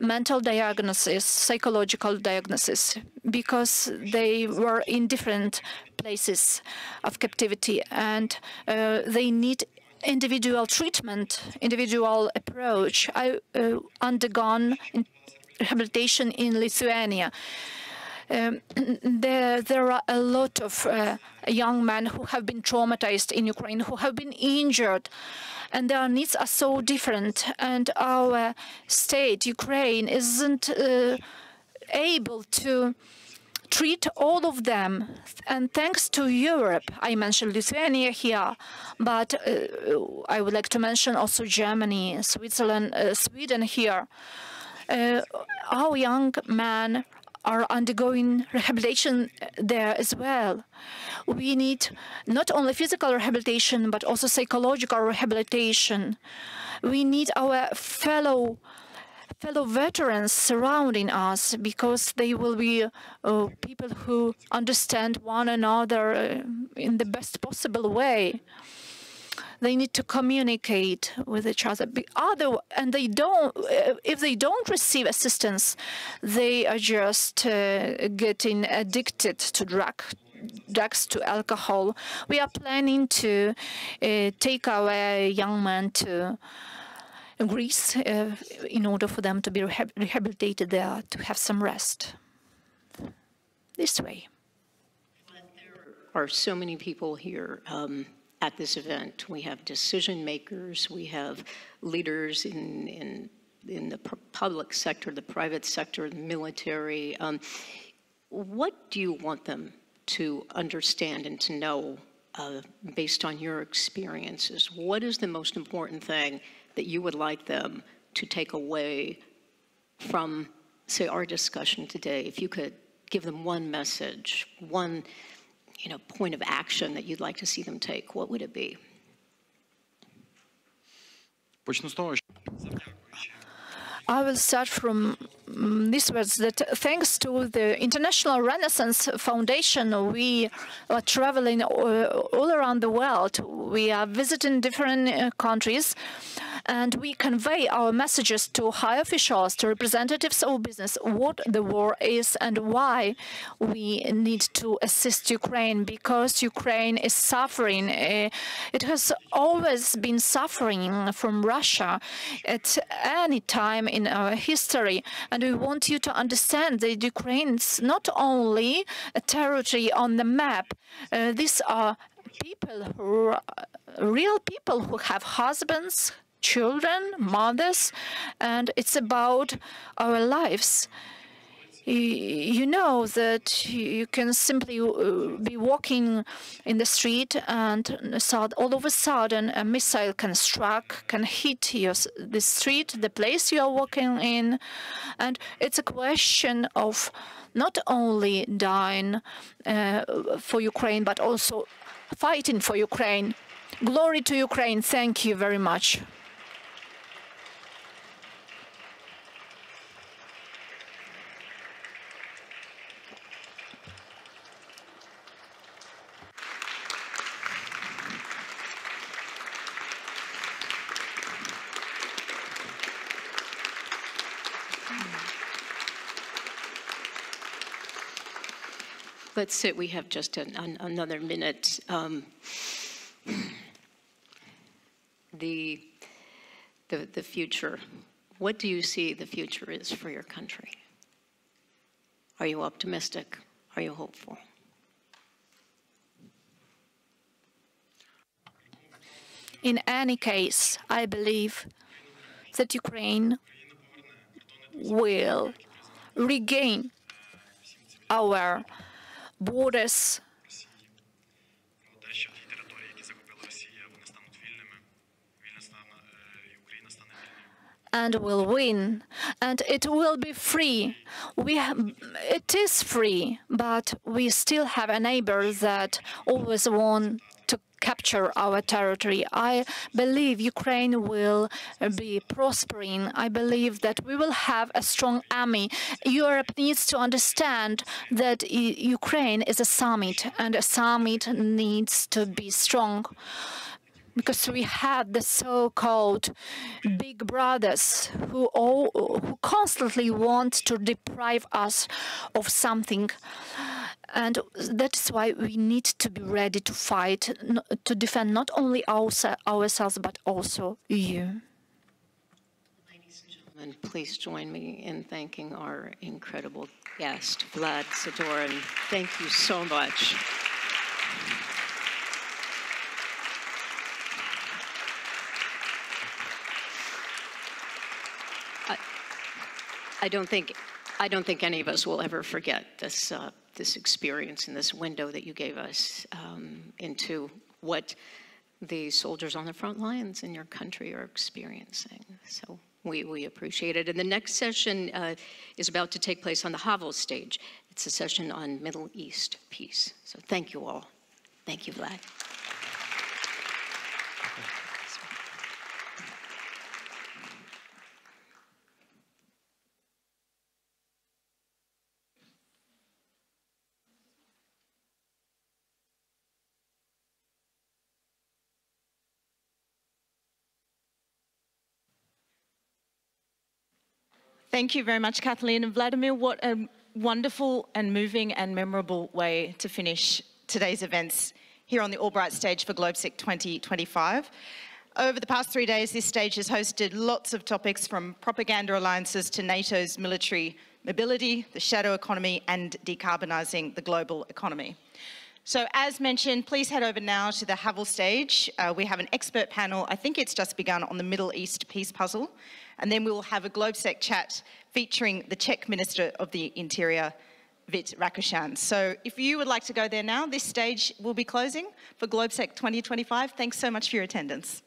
R: mental diagnosis, psychological diagnosis, because they were in different places of captivity and they need individual treatment, individual approach. I undergone rehabilitation in Lithuania. There are a lot of young men who have been traumatized in Ukraine, who have been injured, and their needs are so different. And our state, Ukraine, isn't able to treat all of them. And thanks to Europe, I mentioned Lithuania here, but I would like to mention also Germany, Switzerland, Sweden here. Our young men are undergoing rehabilitation there as well. We need not only physical rehabilitation, but also psychological rehabilitation. We need our fellow veterans surrounding us, because they will be people who understand one another in the best possible way. They need to communicate with each other. And they don't. If they don't receive assistance, they are just getting addicted to drugs, to alcohol. We are planning to take our young men to Greece in order for them to be rehabilitated there, to have some rest. This way.
Q: There are so many people here at this event. We have decision makers, we have leaders in the public sector, the private sector, the military. What do you want them to understand and to know based on your experiences? What is the most important thing that you would like them to take away from, say, our discussion today? If you could give them one message, one point of action that you'd like to see them take, what would it be?
R: I will start from these words, that thanks to the International Renaissance Foundation, we are traveling all around the world. We are visiting different countries, and we convey our messages to high officials, to representatives of business, what the war is and why we need to assist Ukraine, because Ukraine is suffering. It has always been suffering from Russia at any time in our history, and we want you to understand that Ukraine is not only a territory on the map. These are people, real people who have husbands, children, mothers, and it's about our lives. You know that you can simply be walking in the street and all of a sudden a missile can strike, can hit the street, the place you are walking in. And it's a question of not only dying for Ukraine, but also fighting for Ukraine. Glory to Ukraine. Thank you very much.
Q: Let's sit. We have just another minute. The future. What do you see the future is for your country? Are you optimistic? Are you hopeful?
R: In any case, I believe that Ukraine will regain our borders and will win, and it will be free. It is free, but we still have a neighbor that always want to capture our territory. I believe Ukraine will be prospering. I believe that we will have a strong army. Europe needs to understand that Ukraine is a summit, and a summit needs to be strong. Because we have the so-called big brothers who constantly want to deprive us of something. And that's why we need to be ready to fight, to defend not only ourselves, but also you.
Q: Ladies and gentlemen, please join me in thanking our incredible guest, Vlad Sidorin. Thank you so much. I don't think any of us will ever forget this experience and this window that you gave us into what the soldiers on the front lines in your country are experiencing. So we appreciate it. And the next session is about to take place on the Havel stage. It's a session on Middle East peace. So thank you all. Thank you, Vlad.
U: Thank you very much, Kathleen and Vladimir. What a wonderful and moving and memorable way to finish today's events here on the Albright stage for GLOBSEC 2025. Over the past 3 days, this stage has hosted lots of topics from propaganda alliances to NATO's military mobility, the shadow economy, and decarbonising the global economy. So as mentioned, please head over now to the Havel stage. We have an expert panel, I think it's just begun, on the Middle East peace puzzle. And then we will have a GLOBSEC chat featuring the Czech Minister of the Interior, Vít Rakušan. So if you would like to go there now, this stage will be closing for GLOBSEC 2025. Thanks so much for your attendance.